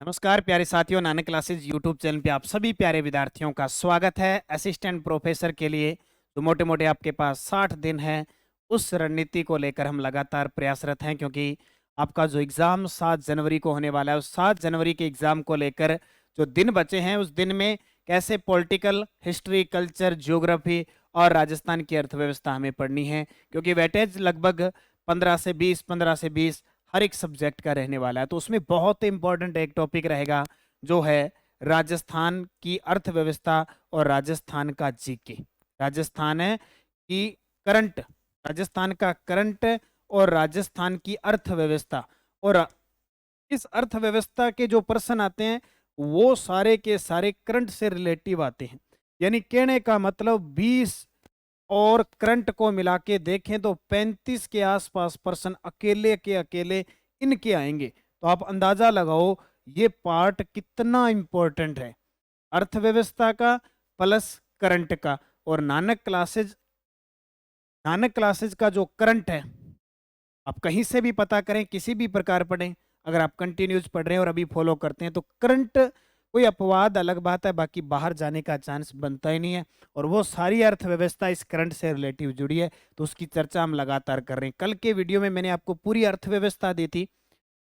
नमस्कार प्यारे साथियों, नानक क्लासेज यूट्यूब चैनल पे आप सभी प्यारे विद्यार्थियों का स्वागत है। असिस्टेंट प्रोफेसर के लिए जो मोटे मोटे आपके पास 60 दिन हैं, उस रणनीति को लेकर हम लगातार प्रयासरत हैं, क्योंकि आपका जो एग्ज़ाम 7 जनवरी को होने वाला है, उस 7 जनवरी के एग्ज़ाम को लेकर जो दिन बचे हैं, उस दिन में कैसे पॉलिटिकल, हिस्ट्री, कल्चर, ज्योग्राफी और राजस्थान की अर्थव्यवस्था हमें पढ़नी है, क्योंकि वेटेज लगभग 15 से 20 हर एक सब्जेक्ट का रहने वाला है। तो उसमें बहुत इंपॉर्टेंट एक टॉपिक रहेगा, जो है राजस्थान की अर्थव्यवस्था और राजस्थान का जीके। राजस्थान है कि करंट, राजस्थान का करंट और राजस्थान की अर्थव्यवस्था, और इस अर्थव्यवस्था के जो प्रश्न आते हैं वो सारे के सारे करंट से रिलेटिव आते हैं। यानी कहने का मतलब 20 और करंट को मिला के देखें तो 35 के आसपास पर्सन अकेले के अकेले इनके आएंगे। तो आप अंदाजा लगाओ ये पार्ट कितना इंपॉर्टेंट है, अर्थव्यवस्था का प्लस करंट का। और नानक क्लासेज का जो करंट है, आप कहीं से भी पता करें, किसी भी प्रकार पढ़ें, अगर आप कंटिन्यूज पढ़ रहे हैं और अभी फॉलो करते हैं तो करंट कोई अपवाद अलग बात है, बाकी बाहर जाने का चांस बनता ही नहीं है। और वो सारी अर्थव्यवस्था इस करंट से रिलेटिव जुड़ी है, तो उसकी चर्चा हम लगातार कर रहे हैं। कल के वीडियो में मैंने आपको पूरी अर्थव्यवस्था दी थी।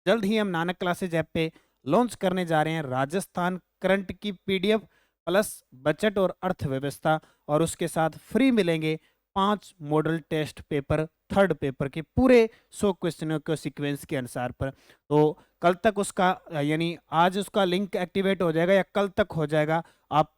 जल्द ही हम नानक क्लासेज ऐप पे लॉन्च करने जा रहे हैं राजस्थान करंट की पीडीएफ प्लस बजट और अर्थव्यवस्था, और उसके साथ फ्री मिलेंगे 5 model test paper, third paper के पूरे 100 क्वेश्चनों के सीक्वेंस के अनुसार पर। तो कल तक उसका, यानी आज उसका लिंक एक्टिवेट हो जाएगा या कल तक हो जाएगा। आप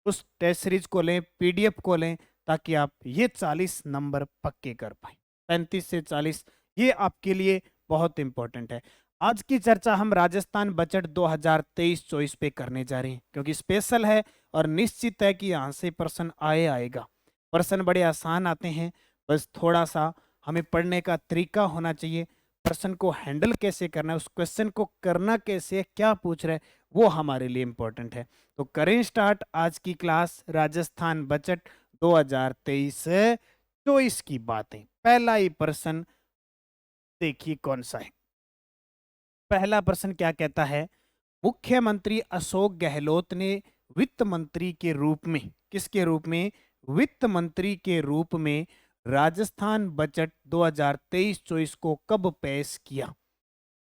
उस टेस्ट सीरीज को लें, पीडीएफ को लें, ताकि आप ये 40 नंबर पक्के कर पाए। 35 से 40 ये आपके लिए बहुत इंपॉर्टेंट है। आज की चर्चा हम राजस्थान बजट 2023-24 पे करने जा रहे हैं, क्योंकि स्पेशल है और निश्चित है कि यहाँ से प्रश्न आएगा। प्रश्न बड़े आसान आते हैं, बस थोड़ा सा हमें पढ़ने का तरीका होना चाहिए। प्रश्न को हैंडल कैसे करना है, उस क्वेश्चन को करना कैसे है, क्या पूछ रहे हैं, वो हमारे लिए इंपॉर्टेंट है। तो करें स्टार्ट आज की क्लास राजस्थान बजट 2023-24 की बातें। पहला ही प्रश्न देखिए कौन सा है। पहला प्रश्न क्या कहता है, मुख्यमंत्री अशोक गहलोत ने वित्त मंत्री के रूप में, किसके रूप में, वित्त मंत्री के रूप में राजस्थान बजट 2023-24 को कब पेश किया।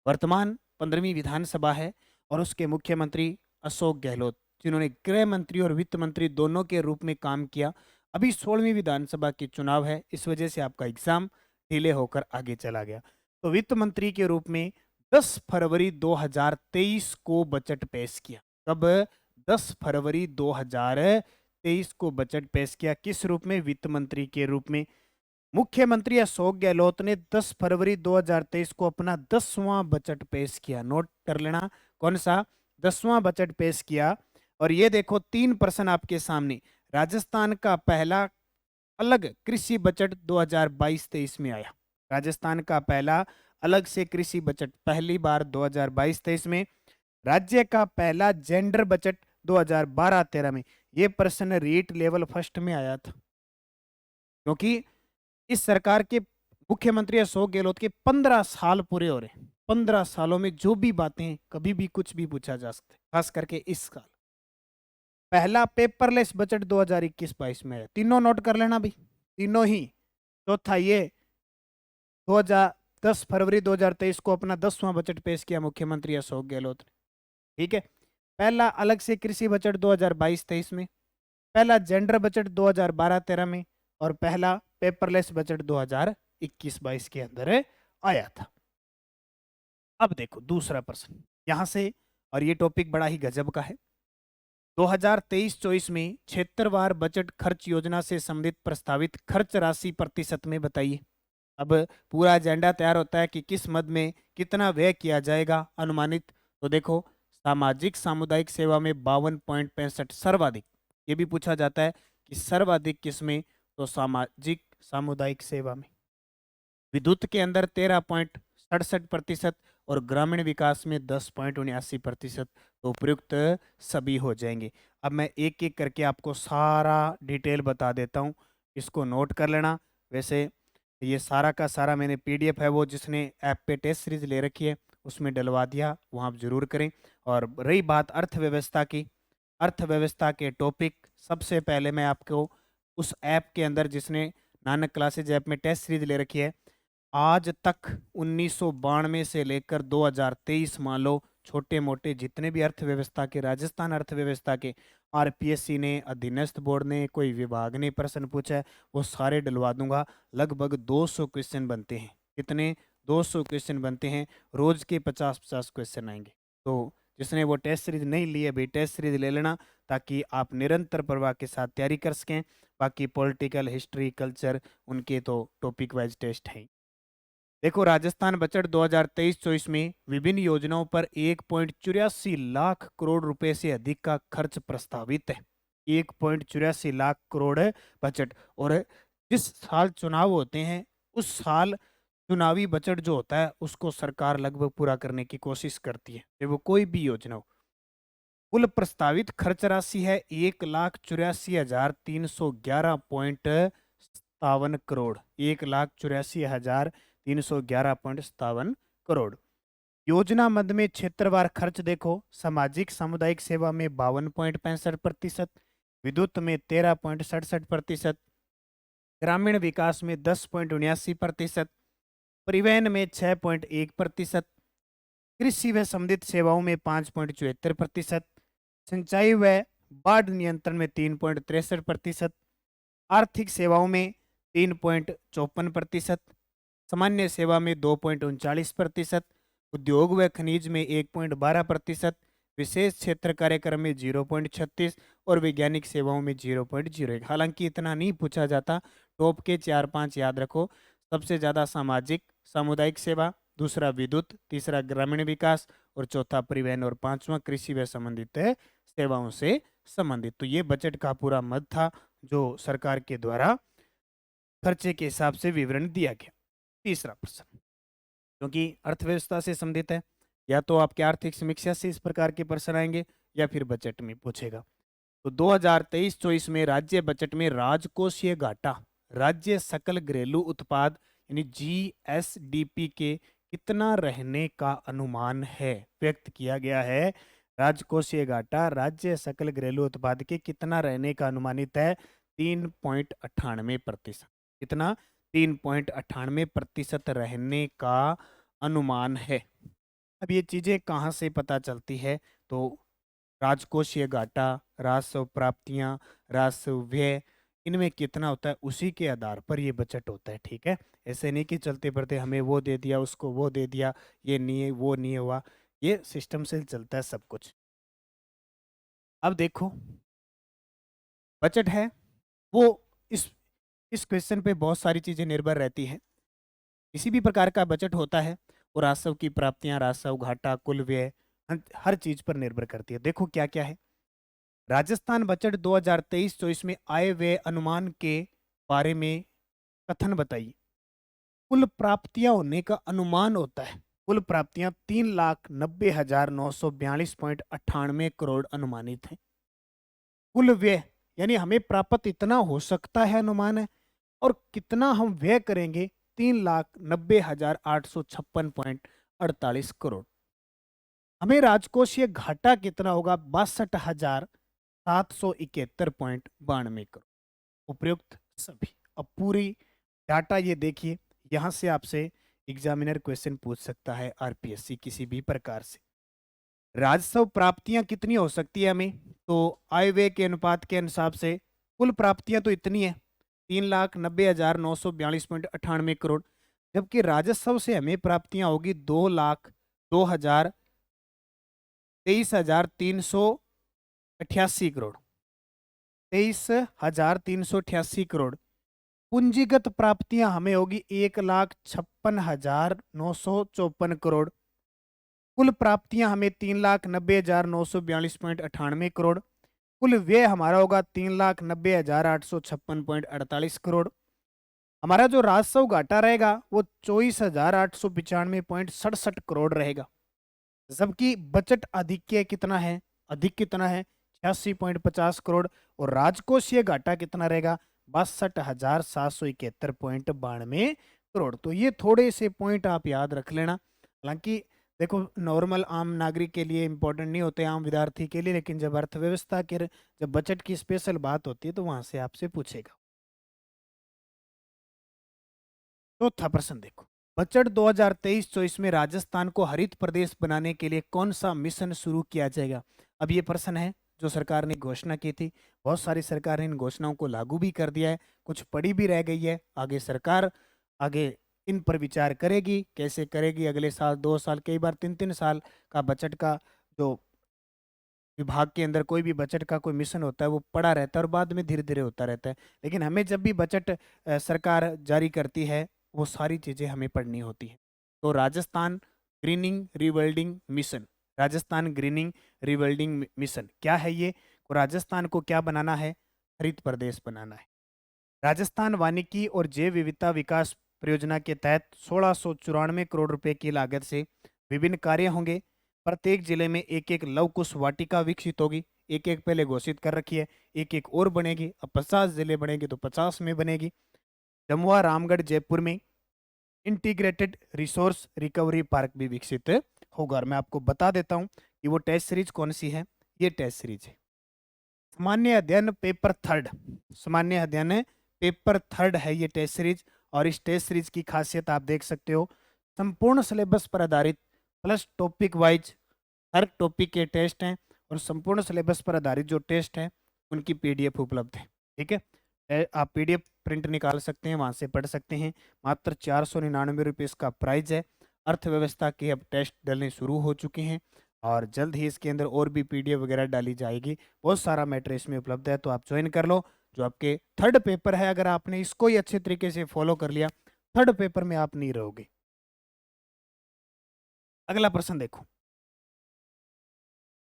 वर्तमान 15वीं विधानसभा है और उसके मुख्यमंत्री अशोक गहलोत, जिन्होंने गृह मंत्री और वित्त मंत्री दोनों के रूप में काम किया। अभी 16वीं विधानसभा की चुनाव है, इस वजह से आपका एग्जाम डिले होकर आगे चला गया। तो वित्त मंत्री के रूप में 10 फरवरी 2023 को बजट पेश किया। कब? 10 फरवरी 2023 को बजट पेश किया। किस रूप में? वित्त मंत्री के रूप में। मुख्यमंत्री अशोक गहलोत ने 10 फरवरी 2023 को अपना 10वां बजट पेश किया। नोट कर लेना, कौन सा? 10वां बजट पेश किया। और ये देखो 3 प्रश्न आपके सामने। राजस्थान का पहला अलग कृषि बजट 2022-23 में आया। राजस्थान का पहला अलग से कृषि बजट पहली बार 2022-23 में। राज्य का पहला जेंडर बजट 2012-13 में। ये प्रश्न रीट लेवल फर्स्ट में आया था, क्योंकि इस सरकार के मुख्यमंत्री अशोक गहलोत के 15 साल पूरे हो रहे हैं। 15 सालों में जो भी बातें, कभी भी कुछ भी पूछा जा सकता है, खास करके इस साल। पहला पेपरलेस बजट 2021-22 में है। तीनों नोट कर लेना भाई, तीनों ही। चौथा ये 10 फरवरी 2023 को अपना 10वां बजट पेश किया मुख्यमंत्री अशोक गहलोत ने। ठीक है। पहला अलग से कृषि बजट 2022-23 में, पहला जेंडर बजट 2012-13 में, और पहला पेपरलेस बजट 2021-22 के अंदर आया था। अब देखो दूसरा प्रश्न यहां से, और ये टॉपिक बड़ा ही गजब का है। 2023-24 में क्षेत्रवार बजट खर्च योजना से संबंधित प्रस्तावित खर्च राशि प्रतिशत में बताइए। अब पूरा एजेंडा तैयार होता है कि किस मद में कितना व्यय किया जाएगा अनुमानित। तो देखो, सामाजिक सामुदायिक सेवा में 52.65 सर्वाधिक। ये भी पूछा जाता है कि सर्वाधिक किस में, तो सामाजिक सामुदायिक सेवा में। विद्युत के अंदर 13.67% और ग्रामीण विकास में 10.79%। तो उपयुक्त सभी हो जाएंगे। अब मैं एक एक करके आपको सारा डिटेल बता देता हूँ, इसको नोट कर लेना। वैसे ये सारा का सारा मैंने पीडीएफ है, वो जिसने ऐप पे टेस्ट सीरीज ले रखी है उसमें डलवा दिया, वहाँ आप जरूर करें। और रही बात अर्थव्यवस्था की, अर्थव्यवस्था के टॉपिक सबसे पहले मैं आपको उस ऐप के अंदर, जिसने नानक क्लासेज ऐप में टेस्ट सीरीज ले रखी है, आज तक 1992 से लेकर 2023 मान लो, छोटे मोटे जितने भी अर्थव्यवस्था के, राजस्थान अर्थव्यवस्था के आरपीएससी ने, अधीनस्थ बोर्ड ने, कोई विभाग ने प्रश्न पूछा है, वो सारे डलवा दूंगा। लगभग 200 क्वेश्चन बनते हैं। कितने? 200 क्वेश्चन बनते हैं। रोज के 50-50 क्वेश्चन आएंगे। तो जिसने वो टेस्ट सीरीज नहीं ली है भाई, टेस्ट सीरीज ले लेना, ताकि आप निरंतर प्रवाह के साथ तैयारी कर सकें। बाकी पॉलिटिकल, हिस्ट्री, कल्चर, उनके तो टॉपिक वाइज टेस्ट हैं। देखो, राजस्थान बजट 2023-24 में विभिन्न योजनाओं पर 1.84 लाख करोड़ रुपए से अधिक का खर्च प्रस्तावित है। 1.84 लाख करोड़ है बजट। और जिस साल चुनाव होते हैं, उस साल चुनावी बजट जो होता है उसको सरकार लगभग पूरा करने की कोशिश करती है, चाहे वो कोई भी योजना हो। कुल प्रस्तावित खर्च राशि है 1,84,311.57 करोड़। 1,84,311.57 करोड़। योजना मद में क्षेत्रवार खर्च देखो, सामाजिक सामुदायिक सेवा में 52.65%, विद्युत में 13.67%, ग्रामीण विकास में 10.79%, परिवहन में 6.1%, कृषि व संबंधित सेवाओं में 5.74%, सिंचाई व बाढ़ नियंत्रण में 3.63%, आर्थिक सेवाओं में 3.54%, सामान्य सेवा में 2.39%, उद्योग व खनिज में 1.12%, विशेष क्षेत्र कार्यक्रम में 0.36 और वैज्ञानिक सेवाओं में 0.01। हालांकि इतना नहीं पूछा जाता, टॉप के 4-5 याद रखो। सबसे ज़्यादा सामाजिक सामुदायिक सेवा, दूसरा विद्युत, तीसरा ग्रामीण विकास और चौथा परिवहन और पांचवा कृषि व संबंधित सेवाओं से संबंधित। तो ये बजट का पूरा मद था जो सरकार के द्वारा खर्चे के हिसाब से विवरण दिया गया। तीसरा प्रश्न, क्योंकि अर्थव्यवस्था से संबंधित है, या तो आपके आर्थिक समीक्षा से इस प्रकार के प्रश्न आएंगे या फिर बजट में पूछेगा। तो 2023-24 में राज्य बजट में राजकोषीय घाटा, राज्य सकल घरेलू उत्पाद यानी जीएसडीपी के कितना रहने का अनुमान है, व्यक्त किया गया है। राजकोषीय घाटा राज्य सकल घरेलू उत्पाद के कितना रहने का अनुमानित है? 3.98%। कितना? 3.98% रहने का अनुमान है। अब ये चीजें कहाँ से पता चलती है? तो राजकोषीय घाटा, राजस्व प्राप्तियां, राजस्व व्यय, इनमें कितना होता है, उसी के आधार पर ये बजट होता है। ठीक है, ऐसे नहीं कि चलते फिरते हमें वो दे दिया, उसको वो दे दिया, ये नहीं, वो नहीं हुआ। ये सिस्टम से चलता है सब कुछ। अब देखो, बजट है वो, इस क्वेश्चन पे बहुत सारी चीजें निर्भर रहती हैं। किसी भी प्रकार का बजट होता है वो राजस्व की प्राप्तियां, राजस्व घाटा, कुल व्यय, हर चीज पर निर्भर करती है। देखो क्या क्या है। राजस्थान बजट 2023-24 में आय व्यय अनुमान के बारे में कथन बताइए। कुल प्राप्तियां होने का अनुमान होता है, कुल प्राप्तियां 3,90,942.98 करोड़ अनुमानित है। कुल व्यय यानी हमें प्राप्त इतना हो सकता है अनुमान है, और कितना हम व्यय करेंगे 3,90,856.48 करोड़। हमें राजकोषीय घाटा कितना होगा? 62,771.92 करोड़। उपयुक्त सभी। अब पूरी डाटा ये देखिए, यहां से आपसे एग्जामिनर क्वेश्चन पूछ सकता है आरपीएससी किसी भी प्रकार से। राजस्व प्राप्तियां कितनी हो सकती है हमें? तो आय व्यय के अनुपात के हिसाब से कुल प्राप्तियां तो इतनी है, 3,90,942.98 करोड़, जबकि राजस्व से हमें प्राप्तियां होगी 2,23,388 करोड़। 23,388 करोड़। पूंजीगत प्राप्तियां हमें होगी 1,56,954 करोड़। कुल प्राप्तियां हमें 3,90,942.98 करोड़। कुल व्यय हमारा होगा 3,90,856.48 करोड़। हमारा जो राजस्व घाटा रहेगा वो 24,895.67 करोड़ रहेगा। जबकि बजट अधिक कितना है? अधिक कितना है? 86.50 करोड़। और राजकोषीय घाटा कितना रहेगा? 62,771.92 करोड़। तो ये थोड़े से पॉइंट आप याद रख लेना। हालांकि देखो नॉर्मल आम नागरिक के लिए इम्पोर्टेंट नहीं होते, आम विद्यार्थी के लिए, लेकिन जब अर्थव्यवस्था के जब बजट की स्पेशल बात होती है तो वहां से आपसे पूछेगा। चौथा प्रश्न देखो, बजट 2023-24 में राजस्थान को हरित प्रदेश बनाने के लिए कौन सा मिशन शुरू किया जाएगा। अब ये प्रश्न है जो सरकार ने घोषणा की थी, बहुत सारी सरकार ने इन घोषणाओं को लागू भी कर दिया है, कुछ पड़ी भी रह गई है। आगे सरकार आगे इन पर विचार करेगी, कैसे करेगी, अगले साल 2 साल, कई बार 3-3 साल का बजट का जो विभाग के अंदर कोई भी बजट का कोई मिशन होता है वो पड़ा रहता है और बाद में धीरे धीरे होता रहता है। लेकिन हमें जब भी बजट सरकार जारी करती है वो सारी चीज़ें हमें पढ़नी होती हैं। तो Rajasthan greening rewilding mission, Rajasthan greening rewilding mission क्या है ये? तो राजस्थान को क्या बनाना है? हरित प्रदेश बनाना है। राजस्थान वानिकी और जैव विविधता विकास परियोजना के तहत 1694 करोड़ रुपए की लागत से विभिन्न कार्य होंगे। प्रत्येक जिले में एक एक लव कुश वाटिका विकसित होगी। एक एक पहले घोषित कर रखी है, एक एक और बनेगी। अब 50 जिले बनेंगे तो 50 में बनेगी। जमुआ रामगढ़ जयपुर में इंटीग्रेटेड रिसोर्स रिकवरी पार्क भी विकसित होगा। और मैं आपको बता देता हूँ कि वो टेस्ट सीरीज कौन सी है। ये टेस्ट सीरीज है सामान्य अध्ययन पेपर थर्ड, सामान्य अध्ययन पेपर थर्ड है ये टेस्ट सीरीज। और इस टेस्ट सीरीज की खासियत आप देख सकते हो, संपूर्ण सिलेबस पर आधारित प्लस टॉपिक वाइज हर टॉपिक के टेस्ट हैं और संपूर्ण सिलेबस पर आधारित जो टेस्ट हैं उनकी पीडीएफ उपलब्ध है। ठीक है, आप पीडीएफ प्रिंट निकाल सकते हैं, वहाँ से पढ़ सकते हैं। मात्र 499 रुपये इसका प्राइस है। अर्थव्यवस्था के अब टेस्ट डलने शुरू हो चुके हैं और जल्द ही इसके अंदर और भी पीडीएफ वगैरह डाली जाएगी। बहुत सारा मैटर इसमें उपलब्ध है, तो आप ज्वाइन कर लो। जो आपके थर्ड पेपर है, अगर आपने इसको ही अच्छे तरीके से फॉलो कर लिया, थर्ड पेपर में आप नहीं रहोगे। अगला प्रश्न देखो,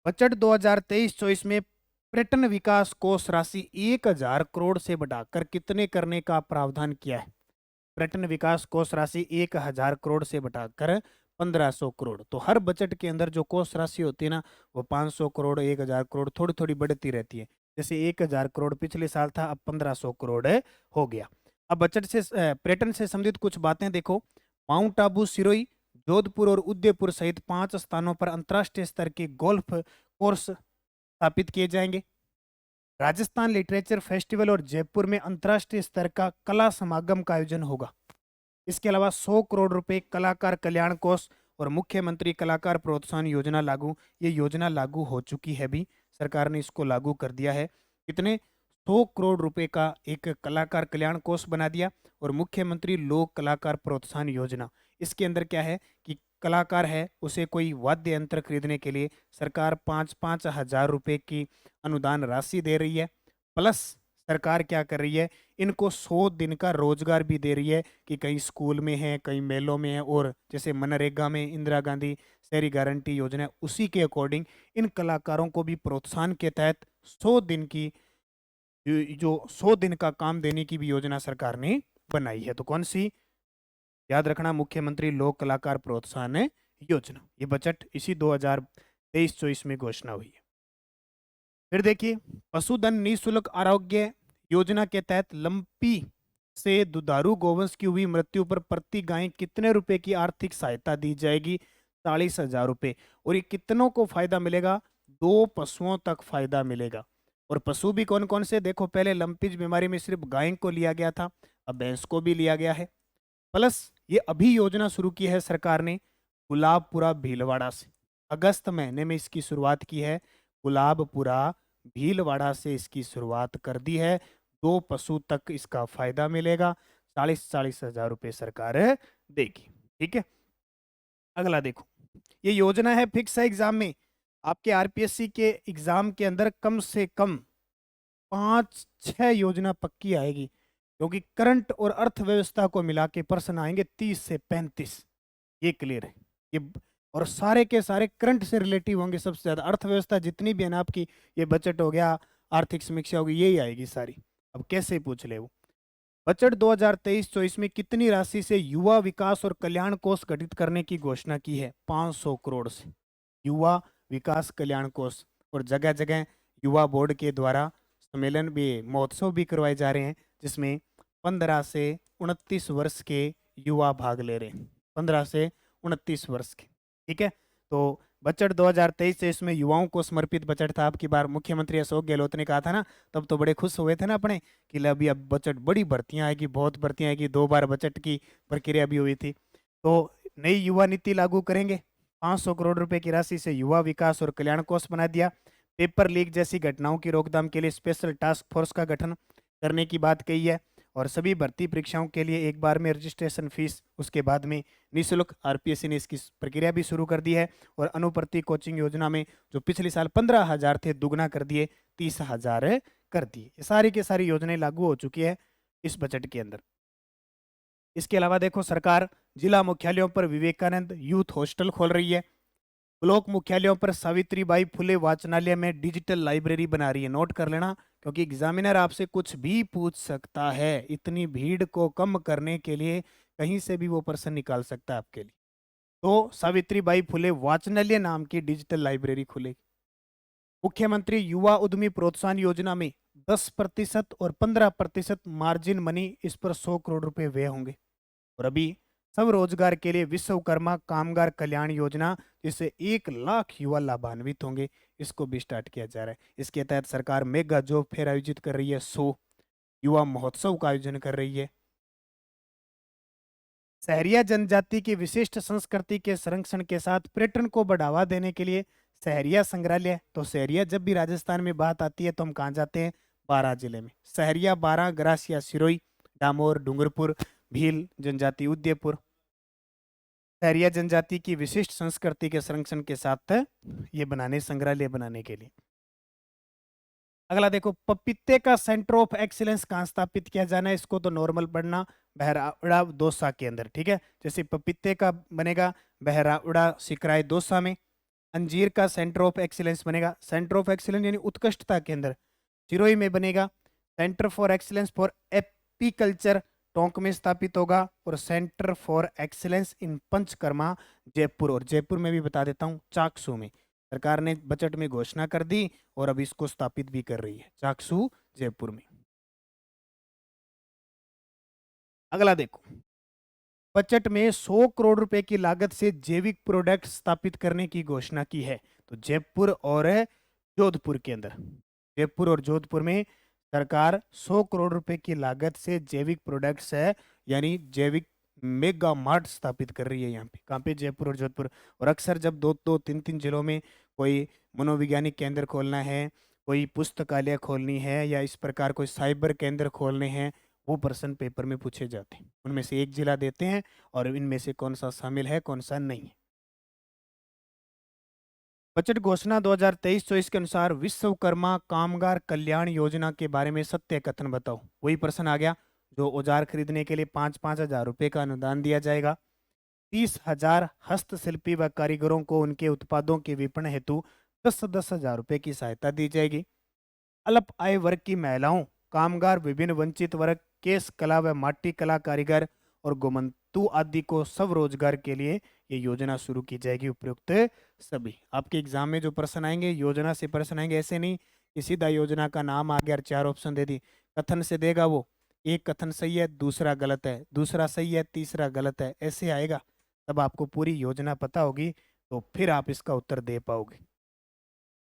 बजट 2023-24 में पर्यटन विकास कोष राशि 1000 करोड़ से बढ़ाकर कितने करने का प्रावधान किया है? पर्यटन विकास कोष राशि 1000 करोड़ से बढ़ाकर 1500 करोड़। तो हर बजट के अंदर जो कोष राशि होती है ना, वो 500 करोड़ 1000 करोड़ थोड़ी थोड़ी बढ़ती रहती है। जैसे 1000 करोड़ पिछले साल था, अब 1500 करोड़ हो गया। अब बजट से पर्यटन से संबंधित कुछ बातें देखो। माउंट आबू, सिरोही, जोधपुर और उदयपुर सहित 5 स्थानों पर अंतर्राष्ट्रीय स्तर के गोल्फ कोर्स स्थापित किए जाएंगे। राजस्थान लिटरेचर फेस्टिवल और जयपुर में अंतर्राष्ट्रीय स्तर का कला समागम का आयोजन होगा। इसके अलावा 100 करोड़ रुपए कलाकार कल्याण कोष और मुख्यमंत्री कलाकार प्रोत्साहन योजना लागू, ये योजना लागू हो चुकी है भी, सरकार ने इसको लागू कर दिया है। कितने? 100 करोड़ रुपए का एक कलाकार कल्याण कोष बना दिया और मुख्यमंत्री लोक कलाकार प्रोत्साहन योजना। इसके अंदर क्या है कि कलाकार है उसे कोई वाद्य यंत्र खरीदने के लिए सरकार 5-5 हज़ार रुपए की अनुदान राशि दे रही है। प्लस सरकार क्या कर रही है, इनको 100 दिन का रोजगार भी दे रही है कि कहीं स्कूल में है, कहीं मेलों में है, और जैसे मनरेगा में इंदिरा गांधी शहरी गारंटी योजना है, उसी के अकॉर्डिंग इन कलाकारों को भी प्रोत्साहन के तहत 100 दिन की जो 100 दिन का काम देने की भी योजना सरकार ने बनाई है। तो कौन सी? याद रखना, मुख्यमंत्री लोक कलाकार प्रोत्साहन योजना। ये बजट इसी 2023-24 में घोषणा हुई है। फिर देखिए, पशुधन निःशुल्क आरोग्य योजना के तहत लंपी से दुधारू गोवंश की हुई मृत्यु पर प्रति गाय कितने रुपए की आर्थिक सहायता दी जाएगी? 40,000 रुपए। और ये कितनों को फायदा मिलेगा? 2 पशुओं तक फायदा मिलेगा। और पशु भी कौन कौन से? देखो, पहले लंपीज बीमारी में सिर्फ गाय को लिया गया था, अब भैंस को भी लिया गया है। प्लस ये अभी योजना शुरू की है सरकार ने गुलाबपुरा भीलवाड़ा से, अगस्त महीने में इसकी शुरुआत की है। गुलाबपुरा भीलवाड़ा से इसकी शुरुआत कर दी है। 2 पशु तक इसका फायदा मिलेगा। 40-40 हज़ार रुपये सरकार देगी। ठीक है, अगला देखो, ये योजना है फिक्स है एग्जाम में। आपके आरपीएससी के एग्जाम के अंदर कम से कम 5-6 योजना पक्की आएगी, क्योंकि करंट और अर्थव्यवस्था को मिला के प्रश्न आएंगे 30 से 35। ये क्लियर है ये, और सारे के सारे करंट से रिलेटिव होंगे। सबसे ज्यादा अर्थव्यवस्था जितनी भी है ना आपकी, ये बजट हो गया, आर्थिक समीक्षा होगी, यही आएगी सारी। अब कैसे पूछ ले वो, बजट 2023-24 में कितनी राशि से युवा विकास और कल्याण कोष गठित करने की घोषणा की है? 500 करोड़ से युवा विकास कल्याण कोष। और जगह जगह युवा बोर्ड के द्वारा सम्मेलन भी, महोत्सव भी करवाए जा रहे हैं, जिसमें 15 से 29 वर्ष के युवा भाग ले रहे हैं। 15 से 29 वर्ष के, ठीक है। तो बजट 2023 से इसमें युवाओं को समर्पित बजट था। अब की बार मुख्यमंत्री अशोक गहलोत ने कहा था ना, तब तो बड़े खुश हुए थे ना अपने कि ले अभी अब बजट बड़ी भर्तियां आएगी, बहुत भर्तियां आएगी। 2 बार बजट की प्रक्रिया भी हुई थी। तो नई युवा नीति लागू करेंगे। 500 करोड़ रुपए की राशि से युवा विकास और कल्याण कोष बना दिया। पेपर लीक जैसी घटनाओं की रोकथाम के लिए स्पेशल टास्क फोर्स का गठन करने की बात कही है। और सभी भर्ती परीक्षाओं के लिए एक बार में रजिस्ट्रेशन फीस उसके बाद में निःशुल्क, आरपीएससी ने इसकी प्रक्रिया भी शुरू कर दी है। और अनुप्रति कोचिंग योजना में जो पिछले साल 15,000 थे, दुगना कर दिए, 30,000 कर दिए। ये सारी की सारी योजनाएं लागू हो चुकी है इस बजट के अंदर। इसके अलावा देखो, सरकार जिला मुख्यालयों पर विवेकानंद यूथ हॉस्टल खोल रही है। ब्लॉक मुख्यालयों पर सावित्रीबाई फुले वाचनालय में डिजिटल लाइब्रेरी बना रही है। नोट कर लेना, क्योंकि एग्जामिनर आपसे कुछ भी पूछ सकता है। इतनी भीड़ को कम करने के लिए कहीं से भी वो प्रश्न निकाल सकता है आपके लिए। तो सावित्रीबाई फुले वाचनालय नाम की डिजिटल लाइब्रेरी खुलेगी। मुख्यमंत्री युवा उद्यमी प्रोत्साहन योजना में 10% और 15% मार्जिन मनी, इस पर 100 करोड़ रुपए व्यय होंगे। और अभी सब रोजगार के लिए विश्वकर्मा कामगार कल्याण योजना, जिससे 1 लाख युवा लाभान्वित होंगे, इसको भी स्टार्ट किया जा रहा है। इसके तहत सरकार मेगा जॉब फेयर आयोजित कर रही है, 100 युवा महोत्सव का आयोजन कर रही है। सहरिया जनजाति की विशिष्ट संस्कृति के संरक्षण के साथ पर्यटन को बढ़ावा देने के लिए सहरिया संग्रहालय। तो सहरिया जब भी राजस्थान में बात आती है तो हम कहाँ जाते हैं? बारां जिले में। सहरिया, बारां, ग्रासिया, सिरोही, डामोर, डूंगरपुर, भील जनजाति, उदयपुर। सहरिया जनजाति की विशिष्ट संस्कृति के संरक्षण के साथ ये बनाने, संग्रहालय बनाने के लिए। अगला देखो, पपीते का सेंटर ऑफ एक्सीलेंस कहाँ स्थापित किया जाना है? इसको तो नॉर्मल पढ़ना, बहराउड़ा दौसा के अंदर, ठीक है। जैसे पपीते का बनेगा बहराउड़ा सिकराय दौसा में। अंजीर का सेंटर ऑफ एक्सीलेंस बनेगा, सेंटर ऑफ एक्सीलेंस यानी उत्कृष्टता केंद्र, सिरोही में बनेगा। Centre for excellence for apiculture Tonk में स्थापित होगा। और centre for excellence in panchakarma Jaipur, और जयपुर में भी बता देता हूँ, चाकसू में। सरकार ने बजट में घोषणा कर दी और अब इसको स्थापित भी कर रही है, चाकसू जयपुर में। अगला देखो, बजट में 100 करोड़ रुपए की लागत से जैविक प्रोडक्ट स्थापित करने की घोषणा की है। तो जयपुर और जोधपुर के अंदर, जयपुर और जोधपुर में सरकार 100 करोड़ रुपए की लागत से जैविक प्रोडक्ट्स है, यानी जैविक मेगा मार्ट स्थापित कर रही है यहाँ पे। कहाँ पे? जयपुर और जोधपुर। और अक्सर जब 2-2, 3-3 जिलों में कोई मनोवैज्ञानिक केंद्र खोलना है, कोई पुस्तकालय खोलनी है, या इस प्रकार कोई साइबर केंद्र खोलने हैं, वो प्रश्न पेपर में पूछे जाते हैं। उनमें से एक जिला देते हैं और इनमें से कौन सा शामिल है, कौन सा नहीं है। बजट घोषणा 2023-24 के अनुसार विश्वकर्मा कामगार कल्याण योजना के बारे में सत्य कथन बताओ। वही प्रश्न आ गया। जो औजार खरीदने के लिए 5-5 हजार रुपए का अनुदान दिया जाएगा। 30,000 हस्तशिल्पी व कारीगरों को उनके उत्पादों के विपणन हेतु 10-10 हजार रुपए की सहायता दी जाएगी। अल्प आय वर्ग की महिलाओं, कामगार, विभिन्न वंचित वर्ग, केस कला व माटी कला कारीगर और गोमंतु आदि को सब रोजगार के लिए ये योजना शुरू की जाएगी। उपयुक्त सभी आपके एग्जाम में जो प्रश्न आएंगे, योजना से प्रश्न आएंगे। ऐसे नहीं कि सीधा योजना का नाम आ गया और 4 ऑप्शन दे दी। कथन से देगा वो, एक कथन सही है, दूसरा गलत है, दूसरा सही है, तीसरा गलत है, ऐसे आएगा। तब आपको पूरी योजना पता होगी, तो फिर आप इसका उत्तर दे पाओगे।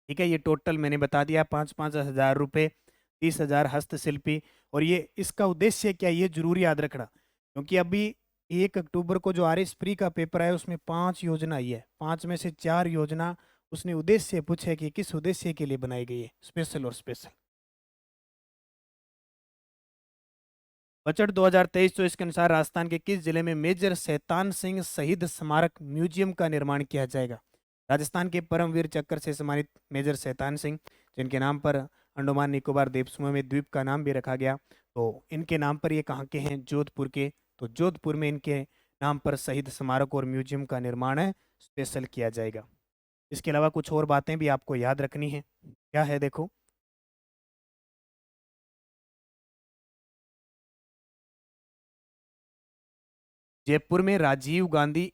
ठीक है, ये टोटल मैंने बता दिया, 5-5 हजार रुपये, 30,000 हस्तशिल्पी। और ये इसका उद्देश्य क्या है, ये जरूर याद रखना, क्योंकि अभी 1 अक्टूबर को जो आरएस प्री का पेपर आया उसमें 5 योजना आई है। 5 में से 4 योजना उसने उद्देश्य पूछे कि किस उद्देश्य के लिए बनाई गई है, स्पेशल और स्पेशल। बजट 2023-24 के अनुसार राजस्थान के किस जिले में मेजर शैतान सिंह शहीद स्मारक म्यूजियम का निर्माण किया जाएगा? राजस्थान के परमवीर चक्र से सम्मानित मेजर शैतान सिंह, जिनके नाम पर अंडमान निकोबार द्वीप समूह में द्वीप का नाम भी रखा गया, तो इनके नाम पर ये कहाँ के हैं? जोधपुर के। तो जोधपुर में इनके नाम पर शहीद स्मारक और म्यूजियम का निर्माण है, स्पेशल किया जाएगा। इसके अलावा कुछ और बातें भी आपको याद रखनी है। क्या है देखो, जयपुर में Rajiv Gandhi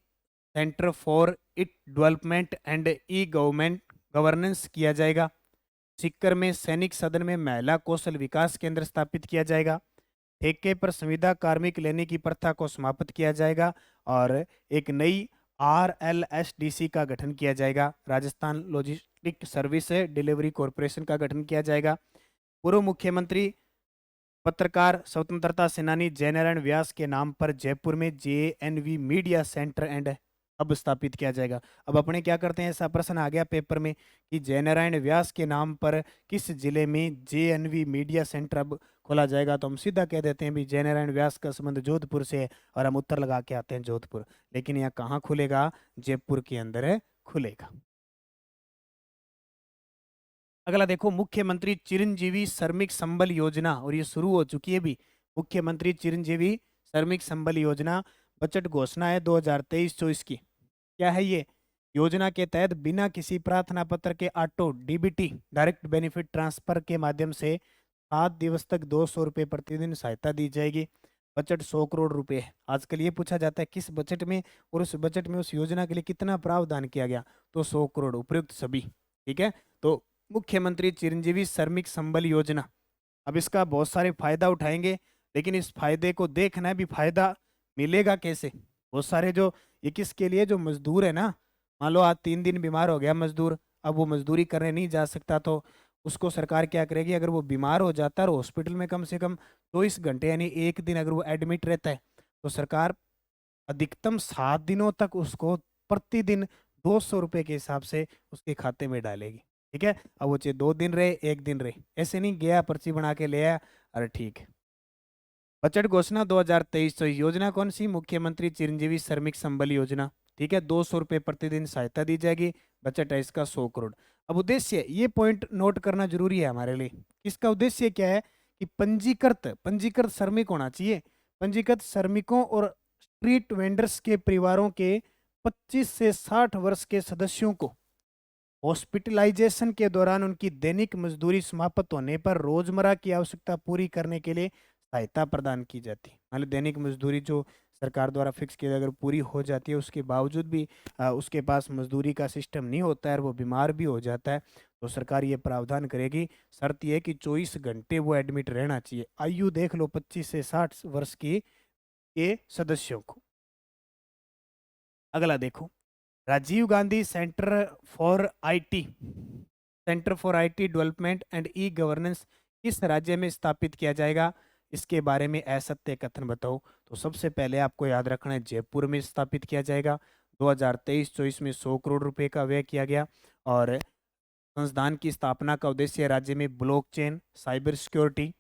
centre for it development and e government governance किया जाएगा। सीकर में सैनिक सदन में महिला कौशल विकास केंद्र स्थापित किया जाएगा। ठेके पर संविदा कार्मिक लेने की प्रथा को समाप्त किया जाएगा। और एक नई RLSDC का गठन किया जाएगा, Rajasthan logistic service delivery corporation का गठन किया जाएगा। पूर्व मुख्यमंत्री पत्रकार स्वतंत्रता सेनानी जयनारायण व्यास के नाम पर जयपुर में JNV media centre and hub स्थापित किया जाएगा। अब अपने क्या करते हैं, ऐसा प्रश्न आ गया पेपर में कि जयनारायण व्यास के नाम पर किस जिले में JNV मीडिया सेंटर हब खोला जाएगा, तो हम सीधा कह देते हैं भी जयनारायण व्यास का संबंध जोधपुर से है और हम उत्तर लगा के आते हैं जोधपुर। लेकिन यहाँ कहाँ खुलेगा, जयपुर के अंदर खुलेगा। अगला देखो, मुख्यमंत्री चिरंजीवी श्रमिक संबल योजना, और ये शुरू हो चुकी है भी। मुख्यमंत्री चिरंजीवी श्रमिक संबल योजना बजट घोषणा है 2023-24 की। क्या है ये? योजना के तहत बिना किसी प्रार्थना पत्र के auto DBT direct benefit transfer के माध्यम से 7 दिवस तक 200 रुपये प्रतिदिन सहायता दी जाएगी। बजट 100 करोड़ रुपए है। आजकल ये पूछा जाता है किस बजट में, और उस बजट में उस योजना के लिए कितना प्रावधान किया गया, तो 100 करोड़ उपयुक्त सभी। ठीक है, तो मुख्यमंत्री चिरंजीवी श्रमिक संबल योजना, अब इसका बहुत सारे फायदा उठाएंगे, लेकिन इस फायदे को देखना है भी फायदा मिलेगा कैसे। बहुत सारे जो ये किसके लिए, जो मजदूर है ना, मान लो आज 3 दिन बीमार हो गया मजदूर, अब वो मजदूरी करने नहीं जा सकता, तो उसको सरकार क्या करेगी, अगर वो बीमार हो जाता है और हॉस्पिटल में कम से कम 24 घंटे यानी एक दिन अगर वो एडमिट रहता है, तो सरकार अधिकतम 7 दिनों तक उसको प्रतिदिन 200 रुपये के हिसाब से उसके खाते में डालेगी। ठीक है, अब वो चाहे 2 दिन रहे 1 दिन रहे, ऐसे नहीं गया पर्ची बना के ले आया, अरे ठीक है। बजट घोषणा 2023, तो योजना कौन सी, मुख्यमंत्री चिरंजीवी श्रमिक संबल योजना। ठीक है, 200 रुपये प्रतिदिन सहायता दी जाएगी, बजट है इसका 100 करोड़। अब उद्देश्य, ये पॉइंट नोट करना जरूरी है हमारे लिए, इसका उद्देश्य क्या है कि पंजीकृत श्रमिक होना चाहिए। पंजीकृत श्रमिकों और स्ट्रीट वेंडर्स के परिवारों के 25 से 60 वर्ष के सदस्यों को हॉस्पिटलाइजेशन के दौरान उनकी दैनिक मजदूरी समाप्त होने पर रोजमर्रा की आवश्यकता पूरी करने के लिए सहायता प्रदान की जाती है। मान लो दैनिक मजदूरी जो सरकार द्वारा फिक्स की अगर पूरी हो जाती है, उसके बावजूद भी उसके पास मजदूरी का सिस्टम नहीं होता है और वो बीमार भी हो जाता है, तो सरकार ये प्रावधान करेगी। शर्त यह कि 24 घंटे वो एडमिट रहना चाहिए। आयु देख लो 25 से 60 वर्ष की के सदस्यों को। अगला देखो, Rajiv Gandhi centre for IT development and e governance किस राज्य में स्थापित किया जाएगा, इसके बारे में असत्य कथन बताओ। तो सबसे पहले आपको याद रखना है जयपुर में स्थापित किया जाएगा। 2023-24 में 100 करोड़ रुपए का व्यय किया गया, और संस्थान की स्थापना का उद्देश्य राज्य में ब्लॉकचेन, साइबर सिक्योरिटी,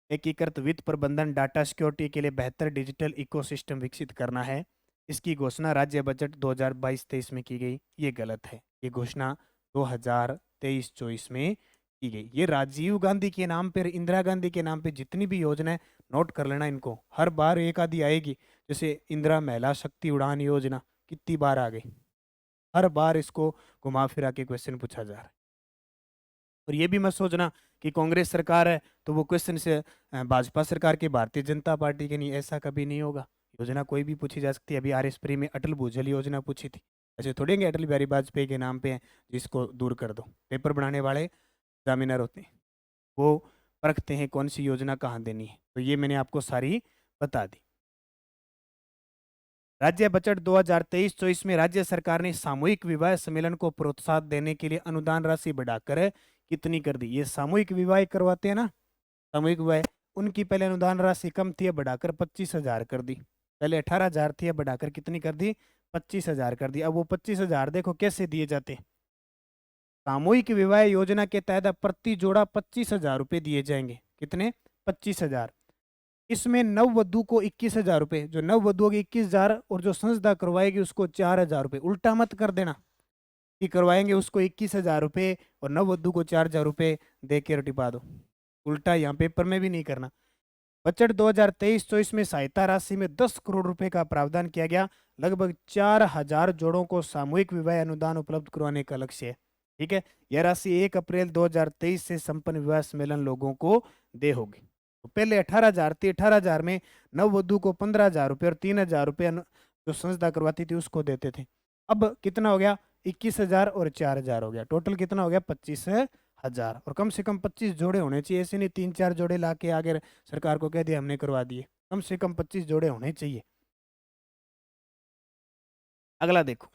एकीकृत वित्त प्रबंधन, डाटा सिक्योरिटी के लिए बेहतर डिजिटल इकोसिस्टम विकसित करना है। इसकी घोषणा राज्य बजट 2022-23 में की गई, ये गलत है। ये घोषणा 2023-24 में की गई। ये राजीव गांधी के नाम पर, इंदिरा गांधी के नाम पे जितनी भी योजना है नोट कर लेना इनको, हर बार एक आधी आएगी। जैसे इंदिरा महिला शक्ति उड़ान योजना कितनी बार आ गई, हर बार इसको घुमा फिरा के क्वेश्चन पूछा जा रहा है। और ये भी मत सोचना कि कांग्रेस सरकार है तो वो क्वेश्चन से भाजपा सरकार के, भारतीय जनता पार्टी के नहीं, ऐसा कभी नहीं होगा। योजना कोई भी पूछी जा सकती है। अभी RS-फ्री में अटल भूजल योजना पूछी थी, ऐसे थोड़ी कि अटल बिहारी वाजपेयी के नाम पे है जिसको दूर कर दो। पेपर बनाने वाले एग्जामिनर होते हैं, वो परखते हैं कौन सी योजना कहाँ देनी है। तो ये मैंने आपको सारी बता दी। राज्य बजट 2023-24 में राज्य सरकार ने सामूहिक विवाह सम्मेलन को प्रोत्साहन देने के लिए अनुदान राशि बढ़ाकर कितनी कर दी। ये सामूहिक विवाह करवाते हैं ना, सामूहिक विवाह, उनकी पहले अनुदान राशि कम थी, बढ़ाकर 25,000 कर दी। पहले 18,000 थी, बढ़ाकर कितनी कर दी, 25,000 कर दी। अब वो 25,000 देखो कैसे दिए जाते हैं। सामूहिक विवाह योजना के तहत प्रति जोड़ा 25,000 रुपये दिए जाएंगे। कितने, 25,000। इसमें नववधु को 21,000 रुपये, जो नववधु होगी 21,000, और जो संस्था करवाएगी उसको 4,000 रुपये। उल्टा मत कर देना कि करवाएंगे उसको 21,000 रुपये और नववधु को 4,000 रुपये दे के टिपा दो। उल्टा यहाँ पेपर में भी नहीं करना। बजट 2023-24 में सहायता राशि में 10 करोड़ रुपए का प्रावधान किया गया। लगभग 4,000 जोड़ों को सामूहिक विवाह अनुदान उपलब्ध करवाने का लक्ष्य है। ठीक है, यह राशि 1 अप्रैल 2023 से संपन्न विवाह सम्मेलन लोगों को दे होगी। तो पहले 18,000 थी, 18,000 में नववधु को 15,000 रुपये और 3,000 रुपये जो संस्था करवाती थी उसको देते थे। अब कितना हो गया, 21,000 और 4,000 हो गया, टोटल कितना हो गया, 25,000। और कम से कम 25 जोड़े होने चाहिए, ऐसे नहीं 3-4 जोड़े ला के आगे सरकार को कह दिया हमने करवा दिए। कम से कम 25 जोड़े होने चाहिए। अगला देखो,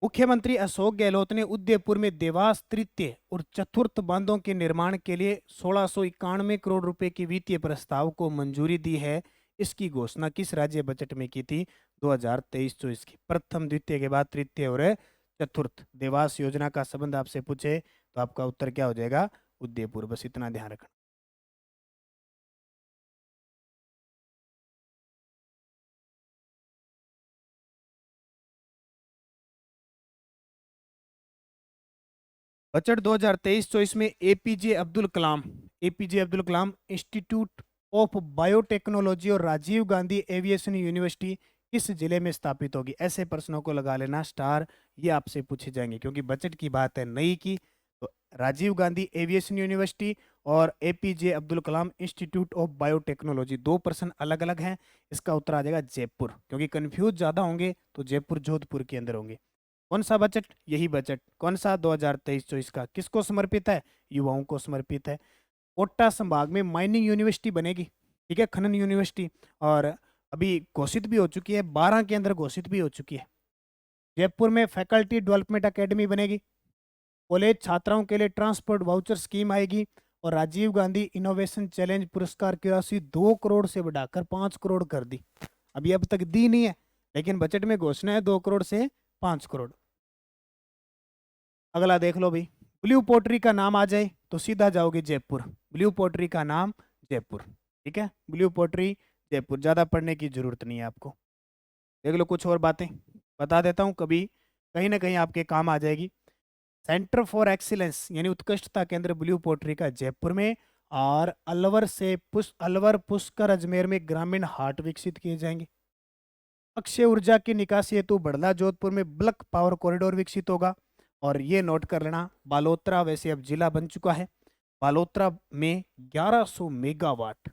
मुख्यमंत्री अशोक गहलोत ने उदयपुर में देवास तृतीय और चतुर्थ बांधों के निर्माण के लिए 1691 करोड़ रुपए की वित्तीय प्रस्ताव को मंजूरी दी है। इसकी घोषणा किस राज्य बजट में की थी? 2023-24 की। प्रथम द्वितीय के बाद तृतीय और चतुर्थ देवास योजना का संबंध आपसे पूछे तो आपका उत्तर क्या हो जाएगा? उदयपुर। बस इतना ध्यान रखना। बजट 2023-24 में APJ Abdul Kalam institute of biotechnology और राजीव गांधी एविएशन यूनिवर्सिटी किस जिले में स्थापित होगी? ऐसे प्रश्नों को लगा लेना स्टार, ये आपसे पूछे जाएंगे क्योंकि बजट की बात है नई की। तो राजीव गांधी एविएशन यूनिवर्सिटी और APJ Abdul Kalam institute of biotechnology, दो प्रश्न अलग अलग हैं। इसका उत्तर आ जाएगा जयपुर, क्योंकि कंफ्यूज ज्यादा होंगे तो जयपुर जोधपुर के अंदर होंगे। कौन सा बजट? यही बजट। कौन सा? 2023-24 का। किसको समर्पित है? युवाओं को समर्पित है। कोटा संभाग में माइनिंग यूनिवर्सिटी बनेगी, ठीक है, खनन यूनिवर्सिटी, और अभी घोषित भी हो चुकी है, 12 के अंदर घोषित भी हो चुकी है। जयपुर में फैकल्टी डेवलपमेंट एकेडमी बनेगी। कॉलेज छात्राओं के लिए ट्रांसपोर्ट वाउचर स्कीम आएगी। और राजीव गांधी इनोवेशन चैलेंज पुरस्कार की राशि 2 करोड़ से बढ़ाकर 5 करोड़ कर दी। अभी अब तक दी नहीं है, लेकिन बजट में घोषणा है 2 करोड़ से 5 करोड़। अगला देख लो भाई, ब्लू पोट्री का नाम आ जाए तो सीधा जाओगे जयपुर। ब्लू पोट्री का नाम जयपुर, ठीक है, ब्लू पोट्री जयपुर। ज्यादा पढ़ने की जरूरत नहीं है आपको। देख लो कुछ और बातें बता देता हूँ, कभी कहीं ना कहीं आपके काम आ जाएगी। सेंटर फॉर एक्सीलेंस यानी उत्कृष्टता केंद्र ब्लू पोट्री का जयपुर में, और अलवर पुष्कर अजमेर में ग्रामीण हाट विकसित किए जाएंगे। अक्षय ऊर्जा की निकासी हेतु बड़ला जोधपुर में बल्क पावर कॉरिडोर विकसित होगा। और ये नोट कर लेना, बालोतरा वैसे अब जिला बन चुका है। बालोतरा में 1100 मेगावाट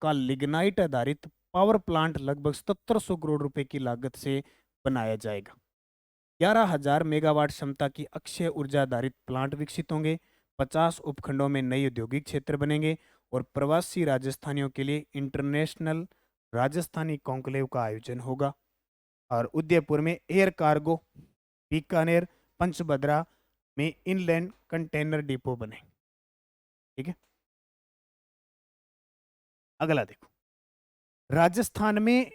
का लिग्नाइट आधारित पावर प्लांट लगभग 1700 करोड़ रुपए की लागत से बनाया जाएगा। 11,000 मेगावाट क्षमता की अक्षय ऊर्जा आधारित प्लांट विकसित होंगे। 50 उपखंडों में नए औद्योगिक क्षेत्र बनेंगे और प्रवासी राजस्थानियों के लिए इंटरनेशनल राजस्थानी कॉन्क्लेव का आयोजन होगा। और उदयपुर में एयर कार्गो, बीकानेर, पंचभद्रा में इनलैंड कंटेनर डिपो बने, ठीक है। अगला देखो, राजस्थान में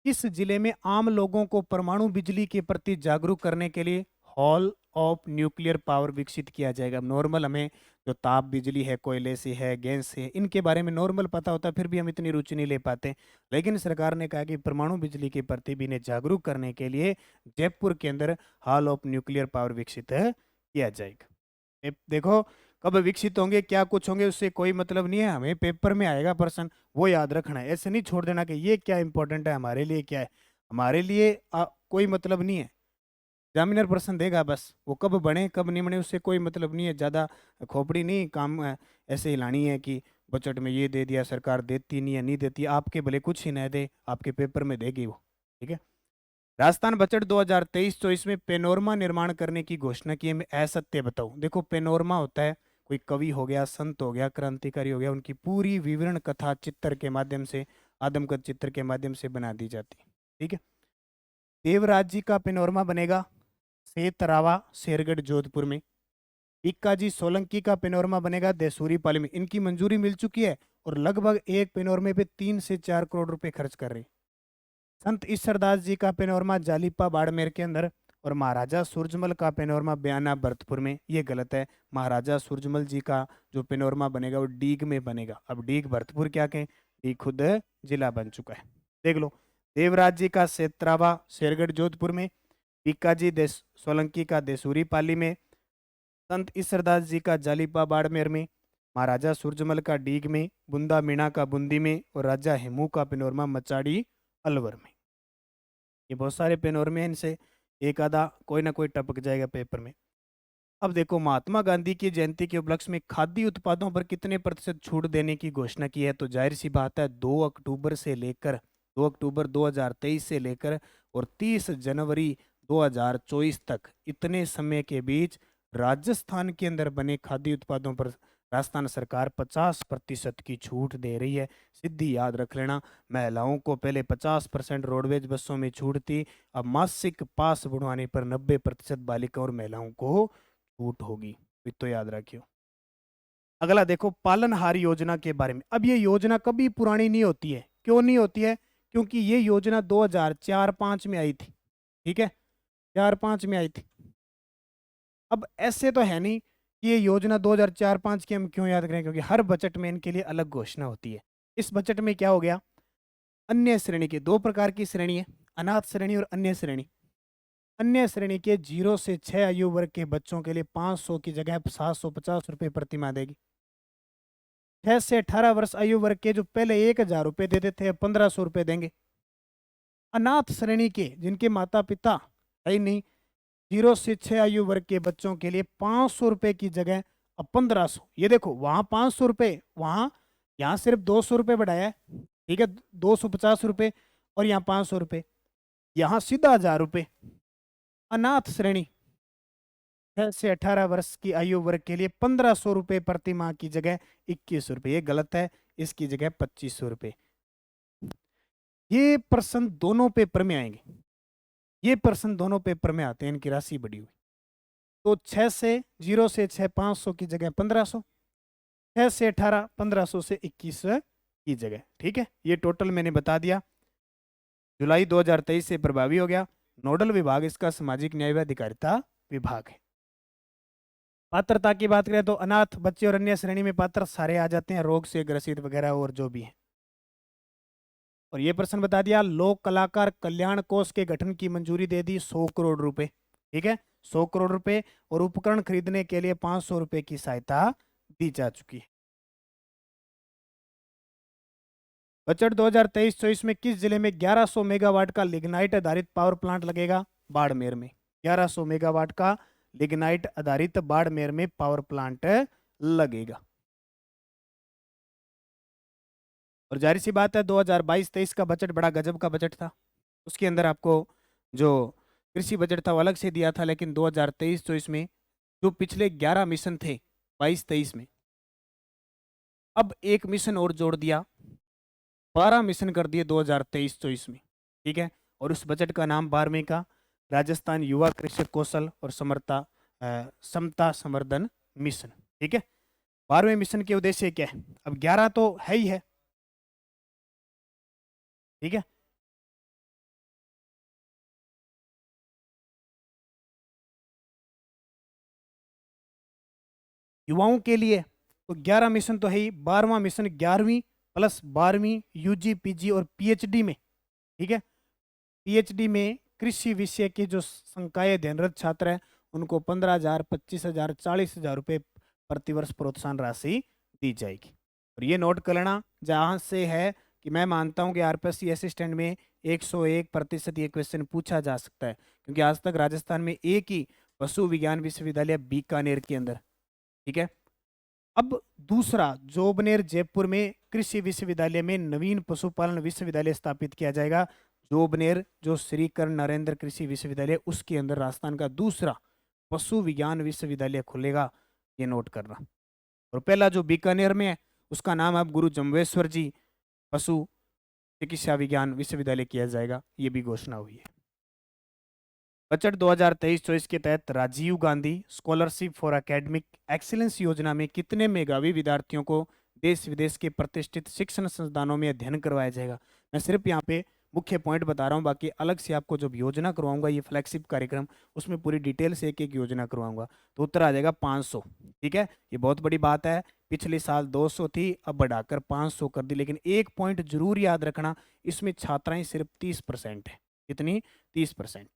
किस जिले में आम लोगों को परमाणु बिजली के प्रति जागरूक करने के लिए हॉल ऑफ न्यूक्लियर पावर विकसित किया जाएगा? नॉर्मल हमें जो ताप बिजली है, कोयले से है, गैस से है, इनके बारे में नॉर्मल पता होता है, फिर भी हम इतनी रुचि नहीं ले पाते। लेकिन सरकार ने कहा कि परमाणु बिजली के प्रति भी इन्हें जागरूक करने के लिए जयपुर के अंदर हॉल ऑफ न्यूक्लियर पावर विकसित किया जाएगा। देखो कब विकसित होंगे, क्या कुछ होंगे, उससे कोई मतलब नहीं है। हमें पेपर में आएगा प्रश्न, वो याद रखना है। ऐसे नहीं छोड़ देना कि ये क्या इंपॉर्टेंट है, हमारे लिए क्या है। हमारे लिए कोई मतलब नहीं है। एग्जामिनर प्रश्न देगा बस, वो कब बने कब नहीं बने उससे कोई मतलब नहीं है। ज़्यादा खोपड़ी नहीं काम ऐसे हिलानी है कि बजट में ये दे दिया, सरकार देती नहीं है, नहीं देती। आपके भले कुछ ही न दे, आपके पेपर में देगी वो, ठीक है। राजस्थान बजट 2023-24 में पेनोरमा निर्माण करने की घोषणा की है। मैं असत्य बताऊं, देखो पेनोरमा होता है, कोई कवि हो गया, संत हो गया, क्रांतिकारी हो गया, उनकी पूरी विवरण कथा चित्र के माध्यम से, आदमकद चित्र के माध्यम से बना दी जाती है, ठीक है। देवराज जी का पेनोरमा बनेगा सेतरावा शेरगढ़ जोधपुर में। इक्काजी सोलंकी का पेनोरमा बनेगा देसूरी पाली में। इनकी मंजूरी मिल चुकी है और लगभग एक पेनोरमे पे 3 से 4 करोड़ रुपए खर्च कर रहे हैं। संत ईश्वरदास जी का पेनोरमा जालिपा बाड़मेर के अंदर। और महाराजा सूरजमल का पेनोरमा बयाना भरतपुर में। ये गलत है, महाराजा सूरजमल जी का जो पेनोरमा बनेगा वो डीग में बनेगा। अब डीग भरतपुर क्या कहें, डीग खुद जिला बन चुका है। देख लो, देवराज जी का सेत्रावा शेरगढ़ जोधपुर में, बीकाजी देश सोलंकी का देसूरी पाली में, संत ईश्वरदास जी का जालिपा बाड़मेर में, महाराजा सूरजमल का डीग में, बुंदा मीणा का बूंदी में, और राजा हेमू का पेनोरमा मचाड़ी अलवर में। ये बहुत सारे पेनोरमे हैं, इनसे एक आधा कोई ना कोई टपक जाएगा पेपर में। अब देखो, महात्मा गांधी की जयंती के उपलक्ष्य में खाद्य उत्पादों पर कितने प्रतिशत छूट देने की घोषणा की है? तो जाहिर सी बात है 2 अक्टूबर 2023 से लेकर और 30 जनवरी 2024 तक, इतने समय के बीच राजस्थान के अंदर बने खाद्य उत्पादों पर राजस्थान सरकार 50% की छूट दे रही है। सिद्धि याद रख लेना, महिलाओं को पहले 50% रोडवेज बसों में छूट थी, अब मासिक पास बढ़वाने पर 90% बालिका और महिलाओं को छूट होगी। तो याद रखियो। अगला देखो पालनहार योजना के बारे में। अब ये योजना कभी पुरानी नहीं होती है। क्यों नहीं होती है? क्योंकि ये योजना 2004-5 में आई थी। ठीक है, 4-5 में आई थी। अब ऐसे तो है नहीं कि ये योजना 2004-5 की हम क्यों याद करें, क्योंकि हर बजट में इनके लिए अलग घोषणा होती है। इस बजट में क्या हो गया, अन्य श्रेणी के 2 प्रकार की श्रेणी है, अनाथ श्रेणी और अन्य श्रेणी। अन्य श्रेणी के 0 से 6 आयु वर्ग के बच्चों के लिए 500 की जगह 750 रुपये प्रति माह देगी। 6 से 18 वर्ष आयु वर्ग के जो पहले 1000 रुपये देते थे, अब 1500 रुपये देंगे। अनाथ श्रेणी के जिनके माता पिता है ही नहीं, 0 से 6 आयु वर्ग के बच्चों के लिए 500 रुपये की जगह अब 1500। ये देखो, वहां 500 रुपये, वहां यहाँ सिर्फ 200 रुपये बढ़ाया है। ठीक है, 250 रुपये, और यहाँ 500 रुपये, यहाँ सीधा 1000 रुपये। अनाथ श्रेणी 6 से 18 वर्ष की आयु वर्ग के लिए 1500 रुपये प्रति माह की जगह 2100 रुपये। ये गलत है, इसकी जगह 2500 रुपये। ये प्रश्न दोनों पेपर में आएंगे, ये प्रश्न दोनों पेपर में आते हैं, इनकी राशि बढ़ी हुई। तो 6 से 0 से 6 500 की जगह 1500, 6 से 18 1500 से 21 की जगह। ठीक है, ये टोटल मैंने बता दिया। जुलाई 2023 से प्रभावी हो गया। नोडल विभाग इसका सामाजिक न्याय व अधिकारिता विभाग है। पात्रता की बात करें तो अनाथ बच्चे और अन्य श्रेणी में पात्र सारे आ जाते हैं, रोग से ग्रसित वगैरह और जो भी है। और ये प्रश्न बता दिया, लोक कलाकार कल्याण कोष के गठन की मंजूरी दे दी 100 करोड़ रुपए। ठीक है, 100 करोड़ रुपए, और उपकरण खरीदने के लिए 500 रुपए की सहायता दी जा चुकी है। बजट 2023-24 में किस जिले में 1100 मेगावाट का लिग्नाइट आधारित पावर प्लांट लगेगा? बाड़मेर में 1100 मेगावाट का लिग्नाइट आधारित बाड़मेर में पावर प्लांट लगेगा। और जाहिर सी बात है 2022-23 का बजट बड़ा गजब का बजट था। उसके अंदर आपको जो कृषि बजट था वो अलग से दिया था, लेकिन 2023-24 में जो पिछले 11 मिशन थे 22-23 में, अब एक मिशन और जोड़ दिया, 12 मिशन कर दिए 2023-24 में। ठीक है, और उस बजट का नाम 12वें का राजस्थान युवा कृषक कौशल और समता संवर्धन मिशन। ठीक है, 12वें मिशन के उद्देश्य क्या है? अब 11 तो है ही है। ठीक है, युवाओं के लिए तो 11 मिशन तो है ही, 12वां मिशन 11वीं प्लस 12वीं यूजी पीजी और पीएचडी में। ठीक है, पीएचडी में कृषि विषय के जो संकाय अध्ययनरत छात्र हैं उनको 15,000, 25,000, 40,000 रुपये प्रतिवर्ष प्रोत्साहन राशि दी जाएगी। और ये नोट कर लेना, जहाँ से है कि मैं मानता हूँ कि आरपीएससी असिस्टेंट में 101% ये क्वेश्चन पूछा जा सकता है, क्योंकि आज तक राजस्थान में एक ही पशु विज्ञान विश्वविद्यालय बीकानेर के अंदर। ठीक है, अब दूसरा जोबनेर जयपुर में कृषि विश्वविद्यालय में नवीन पशुपालन विश्वविद्यालय स्थापित किया जाएगा। जोबनेर जो श्री कर्ण नरेंद्र कृषि विश्वविद्यालय, उसके अंदर राजस्थान का दूसरा पशु विज्ञान विश्वविद्यालय खुलेगा, ये नोट करना। और पहला जो बीकानेर में है उसका नाम अब गुरु जम्बेश्वर जी पशु चिकित्सा विज्ञान विश्वविद्यालय किया जाएगा, ये भी घोषणा हुई है। बजट 2023-24 के तहत Rajiv Gandhi scholarship for academic excellence योजना में कितने मेधावी विद्यार्थियों को देश विदेश के प्रतिष्ठित शिक्षण संस्थानों में अध्ययन करवाया जाएगा? मैं सिर्फ यहाँ पे मुख्य पॉइंट बता रहा हूँ, बाकी अलग से आपको जब योजना करवाऊंगा ये फ्लैगशिप कार्यक्रम, उसमें पूरी डिटेल से एक एक योजना करवाऊंगा, तो उत्तर आ जाएगा 500। ठीक है, ये बहुत बड़ी बात है। पिछले साल 200 थी, अब बढ़ाकर 500 कर दी। लेकिन एक पॉइंट जरूर याद रखना, इसमें छात्राएं सिर्फ 30% है। कितनी? 30%।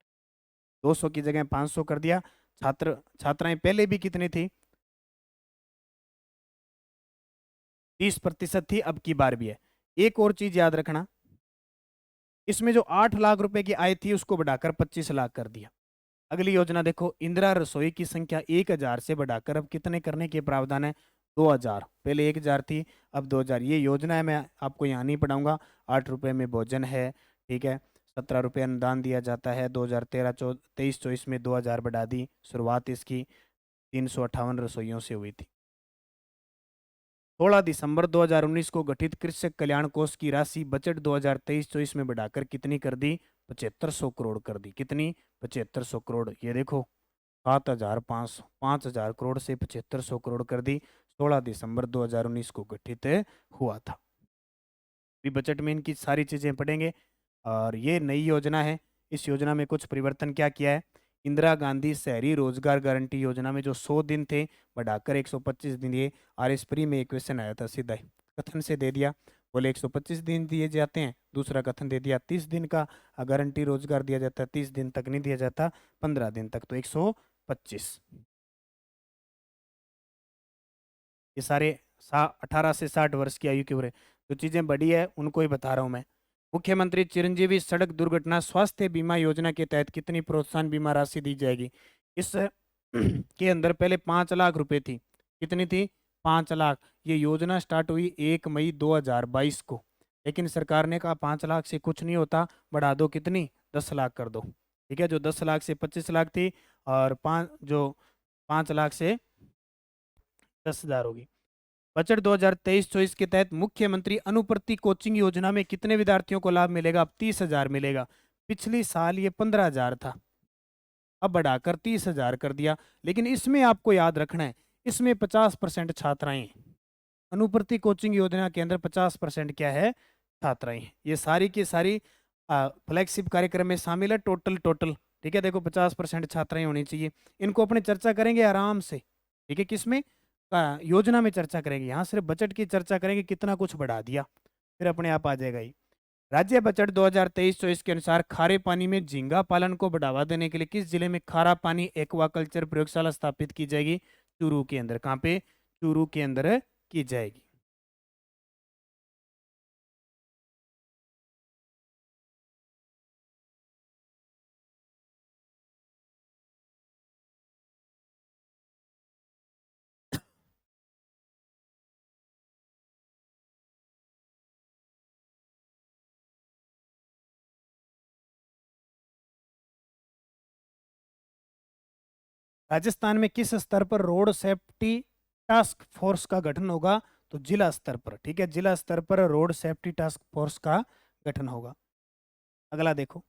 200 की जगह 500 कर दिया। छात्राएं पहले भी कितनी थी? 30% थी, अब की बार भी है। एक और चीज याद रखना, इसमें जो 8 लाख रुपए की आय थी उसको बढ़ाकर 25 लाख कर दिया। अगली योजना देखो, इंदिरा रसोई की संख्या 1000 से बढ़ाकर अब कितने करने के प्रावधान है? 2000। पहले 1000 थी, अब 2000। ये योजना है, मैं आपको यहाँ नहीं पढ़ाऊंगा। 8 रुपए में भोजन है। ठीक है, 17 रुपये अनुदान दिया जाता है। 2023-24 में 2000 बढ़ा दी। शुरुआत इसकी 358 रसोइयों से हुई थी। 16 दिसंबर 2019 को गठित कृषक कल्याण कोष की राशि बजट 2023-24 में बढ़ाकर कितनी कर दी? 7500 करोड़ कर दी। कितनी? 7500 करोड़। ये देखो 7500 5000 करोड़ से 7500 करोड़ कर दी। 16 दिसंबर 2019 को गठित हुआ था। भी बजट में इनकी सारी चीजें पढ़ेंगे। और ये नई योजना है। इस योजना में कुछ परिवर्तन क्या किया है? इंदिरा गांधी शहरी रोजगार गारंटी योजना में जो 100 दिन थे बढ़ाकर 125 दिन दिए। RS-प्री में एक क्वेश्चन आया था, सीधा ही कथन से दे दिया। बोले 125 दिन दिए जाते हैं। दूसरा कथन दे दिया 30 दिन का गारंटी रोजगार दिया जाता है, 30 दिन तक नहीं दिया जाता, 15 दिन तक, तो 125। ये सारे 18 से 60 वर्ष की आयु के हो रहे। जो चीजें बड़ी है उनको ही बता रहा हूं मैं। मुख्यमंत्री चिरंजीवी सड़क दुर्घटना स्वास्थ्य बीमा योजना के तहत कितनी प्रोत्साहन बीमा राशि दी जाएगी? इस के अंदर पहले 5 लाख रुपए थी। कितनी थी? 5 लाख। ये योजना स्टार्ट हुई 1 मई 2022 को, लेकिन सरकार ने कहा 5 लाख से कुछ नहीं होता, बढ़ा दो, कितनी? 10 लाख कर दो। ठीक है, जो 10 लाख से 25 लाख थी, और जो 5 लाख से 10,000 होगी। बजट 2023-24 के तहत मुख्यमंत्री अनुप्रति कोचिंग योजना में कितने विद्यार्थियों को लाभ मिलेगा? अब 30,000 मिलेगा। पिछली साल ये 15,000 था, अब बढ़ाकर 30,000 कर दिया। लेकिन इसमें आपको याद रखना है, इसमें 50% छात्राएं हैं। अनुप्रति कोचिंग योजना के अंदर 50% क्या है? छात्राएं हैं। ये सारी की सारी फ्लैगशिप कार्यक्रम में शामिल है। टोटल ठीक है, देखो 50% छात्राएं होनी चाहिए। इनको अपने चर्चा करेंगे आराम से। ठीक है, किसमें? योजना में चर्चा करेंगे। यहाँ सिर्फ बजट की चर्चा करेंगे, कितना कुछ बढ़ा दिया, फिर अपने आप आ जाएगा ही। राज्य बजट 2023-24 के अनुसार खारे पानी में झींगा पालन को बढ़ावा देने के लिए किस जिले में खारा पानी एक्वाकल्चर प्रयोगशाला स्थापित की जाएगी? चूरू के अंदर। कहाँ पे? चूरू के अंदर की जाएगी। राजस्थान में किस स्तर पर रोड सेफ्टी टास्क फोर्स का गठन होगा? तो जिला स्तर पर। ठीक है, जिला स्तर पर रोड सेफ्टी टास्क फोर्स का गठन होगा। अगला देखो,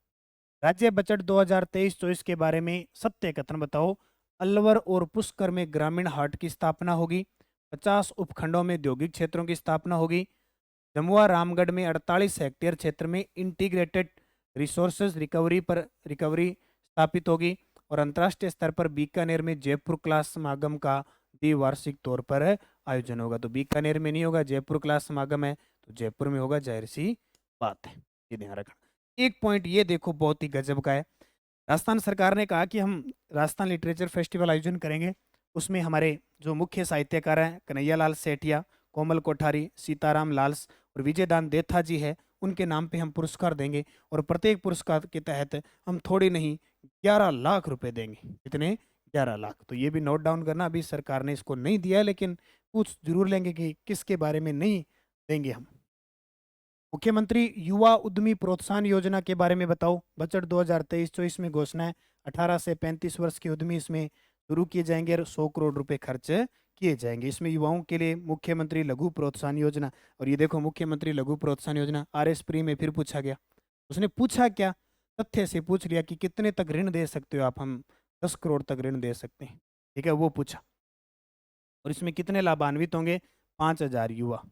राज्य बजट 2023-24 के बारे में सत्य कथन बताओ। अलवर और पुष्कर में ग्रामीण हाट की स्थापना होगी। 50 उपखंडों में औद्योगिक क्षेत्रों की स्थापना होगी। जमुआ रामगढ़ में 48 हेक्टेयर क्षेत्र में इंटीग्रेटेड रिसोर्सेज रिकवरी स्थापित होगी। और अंतर्राष्ट्रीय स्तर पर बीकानेर में जयपुर क्लास समागम का द्विवार्षिक तौर पर आयोजन होगा। तो बीकानेर में नहीं होगा, जयपुर क्लास समागम है तो जयपुर में होगा, जाहिर सी बात है। ये ध्यान रखना। एक पॉइंट ये देखो, बहुत ही गजब का है। राजस्थान सरकार ने कहा कि हम राजस्थान लिटरेचर फेस्टिवल आयोजन करेंगे। उसमें हमारे जो मुख्य साहित्यकार हैं, कन्हैया लाल सेठिया, कोमल कोठारी, सीताराम लाल्स और विजयदान देथा जी है, उनके नाम पे हम पुरस्कार देंगे। और प्रत्येक पुरस्कार के तहत हम थोड़ी नहीं 11 लाख रुपए देंगे। कितने? 11 लाख। तो ये भी नोट डाउन करना, अभी सरकार ने इसको नहीं दिया है, लेकिन पूछ जरूर लेंगे कि किसके बारे में नहीं देंगे हम। मुख्यमंत्री युवा उद्यमी प्रोत्साहन योजना के बारे में बताओ। बजट 2023-24 में घोषणा है 18 से 35 वर्ष के उद्यमी इसमें शुरू किए जाएंगे और 100 करोड़ रुपए खर्च किए जाएंगे। इसमें युवाओं के लिए मुख्यमंत्री लघु प्रोत्साहन योजना। और ये देखो, मुख्यमंत्री लघु प्रोत्साहन योजना RS-प्री में फिर पूछा गया। उसने पूछा क्या? तथ्य से पूछ लिया कि कितने तक ऋण दे सकते हो आप? हम 10 करोड़ तक ऋण दे सकते हैं। ठीक है, वो पूछा। और इसमें कितने लाभान्वित होंगे? 5,000 युवा।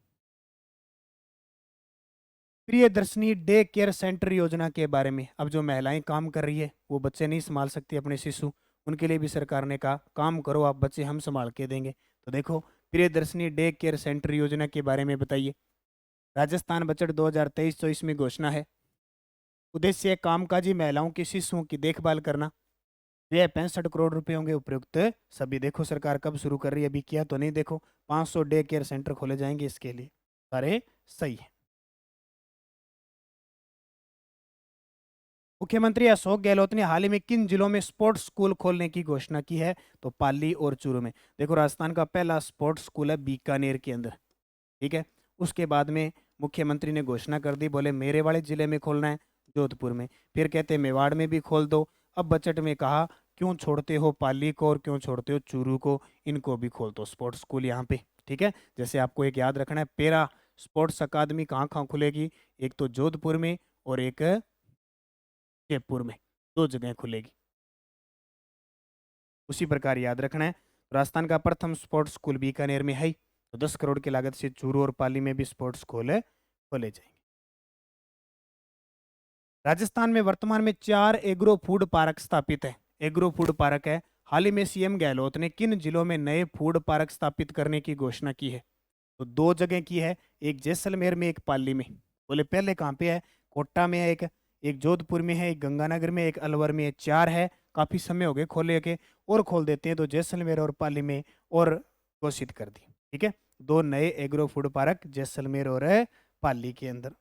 प्रियदर्शनी डे केयर सेंटर योजना के बारे में, अब जो महिलाएं काम कर रही है, वो बच्चे नहीं संभाल सकती अपने शिशु, उनके लिए भी सरकार ने कहा काम करो आप, बच्चे हम संभाल के देंगे। तो देखो, प्रियदर्शनी डे केयर सेंटर योजना के बारे में बताइए। राजस्थान बजट 2023-24 में घोषणा है। उद्देश्य है कामकाजी महिलाओं की शिशुओं की देखभाल करना। व्यय 65 करोड़ रुपए होंगे उपयुक्त सभी। देखो सरकार कब शुरू कर रही है, अभी किया तो नहीं। देखो 500 डे केयर सेंटर खोले जाएंगे इसके लिए। सारे सही है। मुख्यमंत्री अशोक गहलोत ने हाल ही में किन जिलों में स्पोर्ट्स स्कूल खोलने की घोषणा की है? तो पाली और चूरू में। देखो, राजस्थान का पहला स्पोर्ट्स स्कूल है बीकानेर के अंदर। ठीक है, उसके बाद में मुख्यमंत्री ने घोषणा कर दी, बोले मेरे वाले जिले में खोलना है, जोधपुर में। फिर कहते मेवाड़ में भी खोल दो। अब बजट में कहा क्यों छोड़ते हो पाली को और क्यों छोड़ते हो चूरू को, इनको भी खोल दो स्पोर्ट्स स्कूल यहाँ पे। ठीक है। जैसे आपको एक याद रखना है, पैरा स्पोर्ट्स अकादमी कहाँ कहाँ खुलेगी, एक तो जोधपुर में और एक जयपुर में, 2 जगह खुलेगी। उसी प्रकार याद रखना है। राजस्थान का प्रथम स्पोर्ट्स स्कूल बीकानेर में है, तो 10 करोड़ की लागत से चूरू और पाली में भी स्पोर्ट्स स्कूल खोले जाएंगे। राजस्थान में वर्तमान में 4 एग्रो फूड पार्क स्थापित है। एग्रो फूड पार्क है। हाल ही में सीएम गहलोत ने किन जिलों में नए फूड पार्क स्थापित करने की घोषणा की है? तो 2 जगह की है, एक जैसलमेर में, एक पाली में। बोले पहले कहाँ पे है? कोटा में है, एक जोधपुर में है, एक गंगानगर में, एक अलवर में है। 4 है, काफी समय हो गए खोले के, और खोल देते हैं तो जैसलमेर और पाली में और घोषित कर दी। ठीक है, 2 नए एग्रो फूड पार्क जैसलमेर और पाली के अंदर।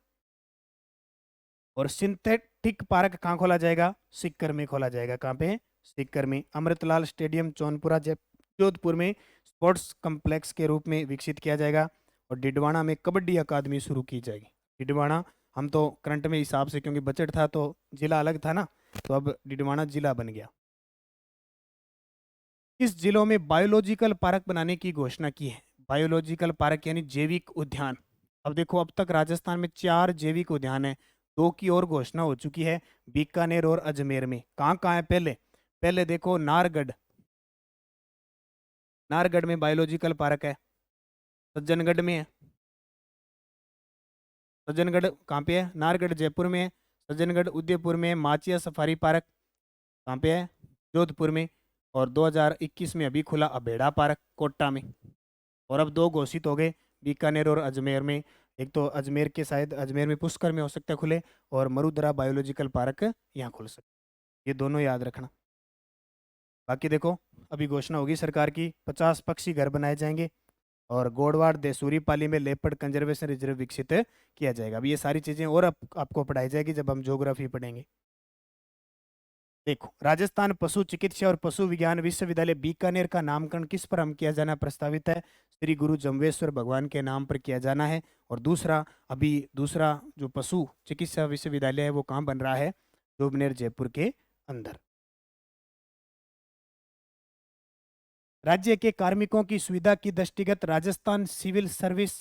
और सिंथेटिक पार्क कहाँ खोला जाएगा? सीकर में खोला जाएगा। कहाँ पे? सीकर में। अमृतलाल स्टेडियम चौनपुरा जोधपुर में स्पोर्ट्स कॉम्प्लेक्स के रूप में विकसित किया जाएगा। और डिडवाना में कबड्डी अकादमी शुरू की जाएगी। डिडवाना, हम तो करंट में हिसाब से, क्योंकि बजट था तो जिला अलग था ना, तो अब डिडवाना जिला बन गया। किस जिलों में बायोलॉजिकल पार्क बनाने की घोषणा की है? बायोलॉजिकल पार्क यानी जैविक उद्यान। अब देखो, अब तक राजस्थान में 4 जैविक उद्यान है, 2 की और घोषणा हो चुकी है, बीकानेर और अजमेर में। कहाँ कहाँ है? पहले पहले देखो, नारगढ़, नारगढ़ में बायोलॉजिकल पार्क है। सज्जनगढ़ में है। सज्जनगढ़ कहाँ पे है? नारगढ़ जयपुर में है। सज्जनगढ़ उदयपुर में है। माचिया सफारी पार्क कहाँ पे है? जोधपुर में। और 2021 में अभी खुला अबेड़ा पार्क कोटा में। और अब 2 घोषित हो गए, बीकानेर और अजमेर में। एक तो अजमेर के, शायद अजमेर में पुष्कर में हो सकता है खुले, और मरुधरा बायोलॉजिकल पार्क यहाँ खुल सकता है। ये दोनों याद रखना। बाकी देखो, अभी घोषणा होगी सरकार की, 50 पक्षी घर बनाए जाएंगे। और गोडवाड़ देसूरी पाली में लेपर्ड कंजर्वेशन रिजर्व विकसित किया जाएगा। अभी ये सारी चीजें और आपको पढ़ाई जाएगी जब हम ज्योग्राफी पढ़ेंगे। देखो, राजस्थान पशु चिकित्सा और पशु विज्ञान विश्वविद्यालय बीकानेर का नामकरण किस पर हम किया जाना प्रस्तावित है? श्री गुरु जम्बेश्वर भगवान के नाम पर किया जाना है। और दूसरा जो पशु चिकित्सा विश्वविद्यालय है वो कहाँ बन रहा है? जोबनेर जयपुर के अंदर। राज्य के कार्मिकों की सुविधा की दृष्टिगत Rajasthan civil service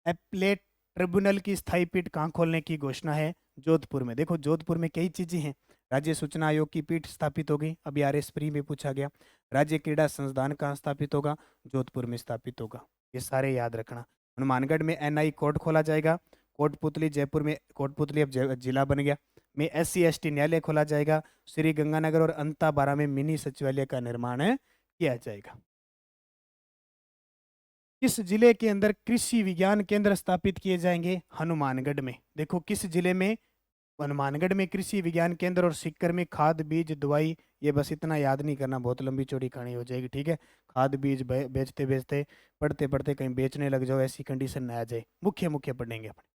appellate tribunal की स्थायी पीठ कहाँ खोलने की घोषणा है? जोधपुर में। देखो, जोधपुर में कई चीजें हैं। राज्य सूचना आयोग की पीठ स्थापित होगी, अभी आरएस प्री में पूछा गया। राज्य क्रीड़ा संस्थान कहाँ स्थापित होगा? जोधपुर में स्थापित होगा। ये सारे याद रखना। हनुमानगढ़ में एनआई कोर्ट खोला जाएगा। कोटपुतली जयपुर में, कोटपुतली अब जिला बन गया, में SC/ST न्यायालय खोला जाएगा। श्री गंगानगर और अंताबारा में मिनी सचिवालय का निर्माण किया जाएगा। किस जिले के अंदर कृषि विज्ञान केंद्र स्थापित किए जाएंगे? हनुमानगढ़ में। देखो, किस जिले में? हनुमानगढ़ में कृषि विज्ञान केंद्र, और सीकर में खाद बीज दवाई। ये बस इतना याद नहीं करना, बहुत लंबी चौड़ी कहानी हो जाएगी। ठीक है, खाद बीज बेचते बेचते, पढ़ते पढ़ते कहीं बेचने लग जाओ, ऐसी कंडीशन ना आ जाए। मुख्य मुख्य पढ़ेंगे अपने।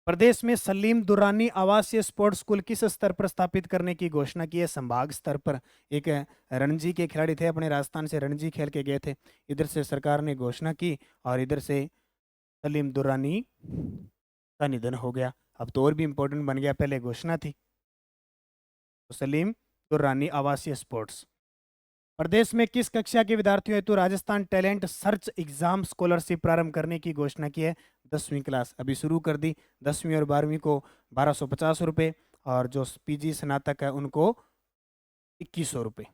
प्रदेश में सलीम दुर्रानी आवासीय स्पोर्ट्स स्कूल किस स्तर पर स्थापित करने की घोषणा की है? संभाग स्तर पर। एक रणजी के खिलाड़ी थे, अपने राजस्थान से रणजी खेल के गए थे, इधर से सरकार ने घोषणा की, और इधर से सलीम दुर्रानी का निधन हो गया। अब तो और भी इम्पोर्टेंट बन गया, पहले घोषणा थी। तो सलीम दुर्रानी आवासीय स्पोर्ट्स। प्रदेश में किस कक्षा के विद्यार्थियों हेतु Rajasthan talent search exam scholarship प्रारंभ करने की घोषणा की है? 10वीं क्लास अभी शुरू कर दी। 10वीं और 12वीं को 1250 रुपये, और जो PG स्नातक है उनको 2100 रुपये।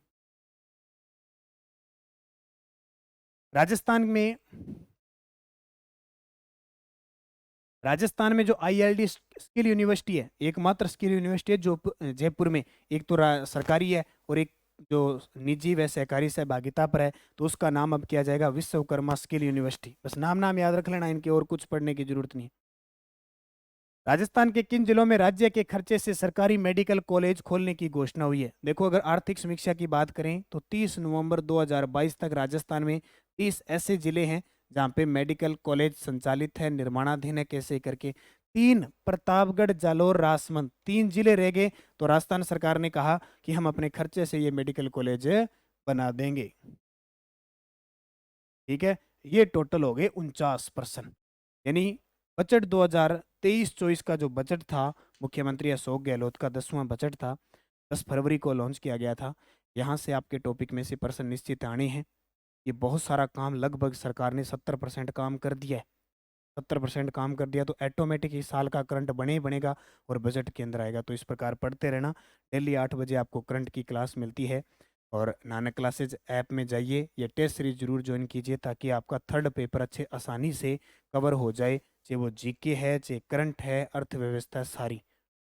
राजस्थान में जो ILD स्किल यूनिवर्सिटी है, एकमात्र स्किल यूनिवर्सिटी है जो जयपुर में, एक तो सरकारी है और एक जो निजी व सहकारी सहभागिता पर है, तो उसका नाम अब किया जाएगा विश्वकर्मा स्किल यूनिवर्सिटी। बस नाम याद रख लेना इनके, और कुछ पढ़ने की जरूरत नहीं। राजस्थान के किन जिलों में राज्य के खर्चे से सरकारी मेडिकल कॉलेज खोलने की घोषणा हुई है? देखो, अगर आर्थिक समीक्षा की बात करें तो 30 नवंबर 2022 तक राजस्थान में 30 ऐसे जिले हैं जहां पे मेडिकल कॉलेज संचालित है, निर्माणाधीन है, कैसे करके। 3 प्रतापगढ़, जालोर, राजसमंद, 3 जिले रह गए, तो राजस्थान सरकार ने कहा कि हम अपने खर्चे से ये मेडिकल कॉलेज बना देंगे। ठीक है, ये टोटल हो गए 49%। यानी बजट 2023-24 का जो बजट था, मुख्यमंत्री अशोक गहलोत का 10वां बजट था, 10 फरवरी को लॉन्च किया गया था। यहाँ से आपके टॉपिक में से प्रश्न निश्चित आने हैं। ये बहुत सारा काम लगभग सरकार ने 70% काम कर दिया है। 70% काम कर दिया तो ऑटोमेटिक इस साल का करंट बने ही बनेगा और बजट के अंदर आएगा। तो इस प्रकार पढ़ते रहना। डेली 8 बजे आपको करंट की क्लास मिलती है और नानक क्लासेज ऐप में जाइए, ये टेस्ट सीरीज जरूर ज्वाइन कीजिए ताकि आपका थर्ड पेपर अच्छे आसानी से कवर हो जाए, चाहे वो जीके है, चाहे करंट है, अर्थव्यवस्था सारी।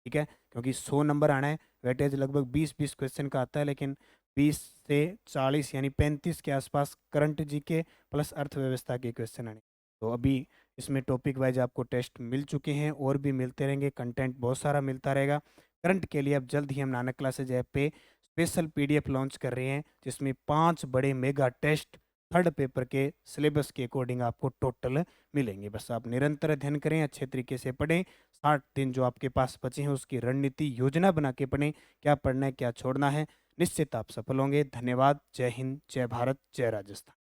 ठीक है, क्योंकि 100 नंबर आना है, वेटेज लगभग 20-20 क्वेश्चन का आता है, लेकिन 20 से 40 यानी 35 के आसपास करंट जीके प्लस अर्थव्यवस्था के क्वेश्चन आने। तो अभी इसमें टॉपिक वाइज आपको टेस्ट मिल चुके हैं और भी मिलते रहेंगे, कंटेंट बहुत सारा मिलता रहेगा। करंट के लिए अब जल्द ही हम नानक क्लासेज ऐप पे स्पेशल पीडीएफ लॉन्च कर रहे हैं, जिसमें 5 बड़े मेगा टेस्ट थर्ड पेपर के सिलेबस के अकॉर्डिंग आपको टोटल मिलेंगे। बस आप निरंतर अध्ययन करें, अच्छे तरीके से पढ़ें, 60 दिन जो आपके पास बचे हैं उसकी रणनीति योजना बना के पढ़ें, क्या पढ़ना है क्या छोड़ना है, निश्चित आप सफल होंगे। धन्यवाद। जय हिंद, जय भारत, जय राजस्थान।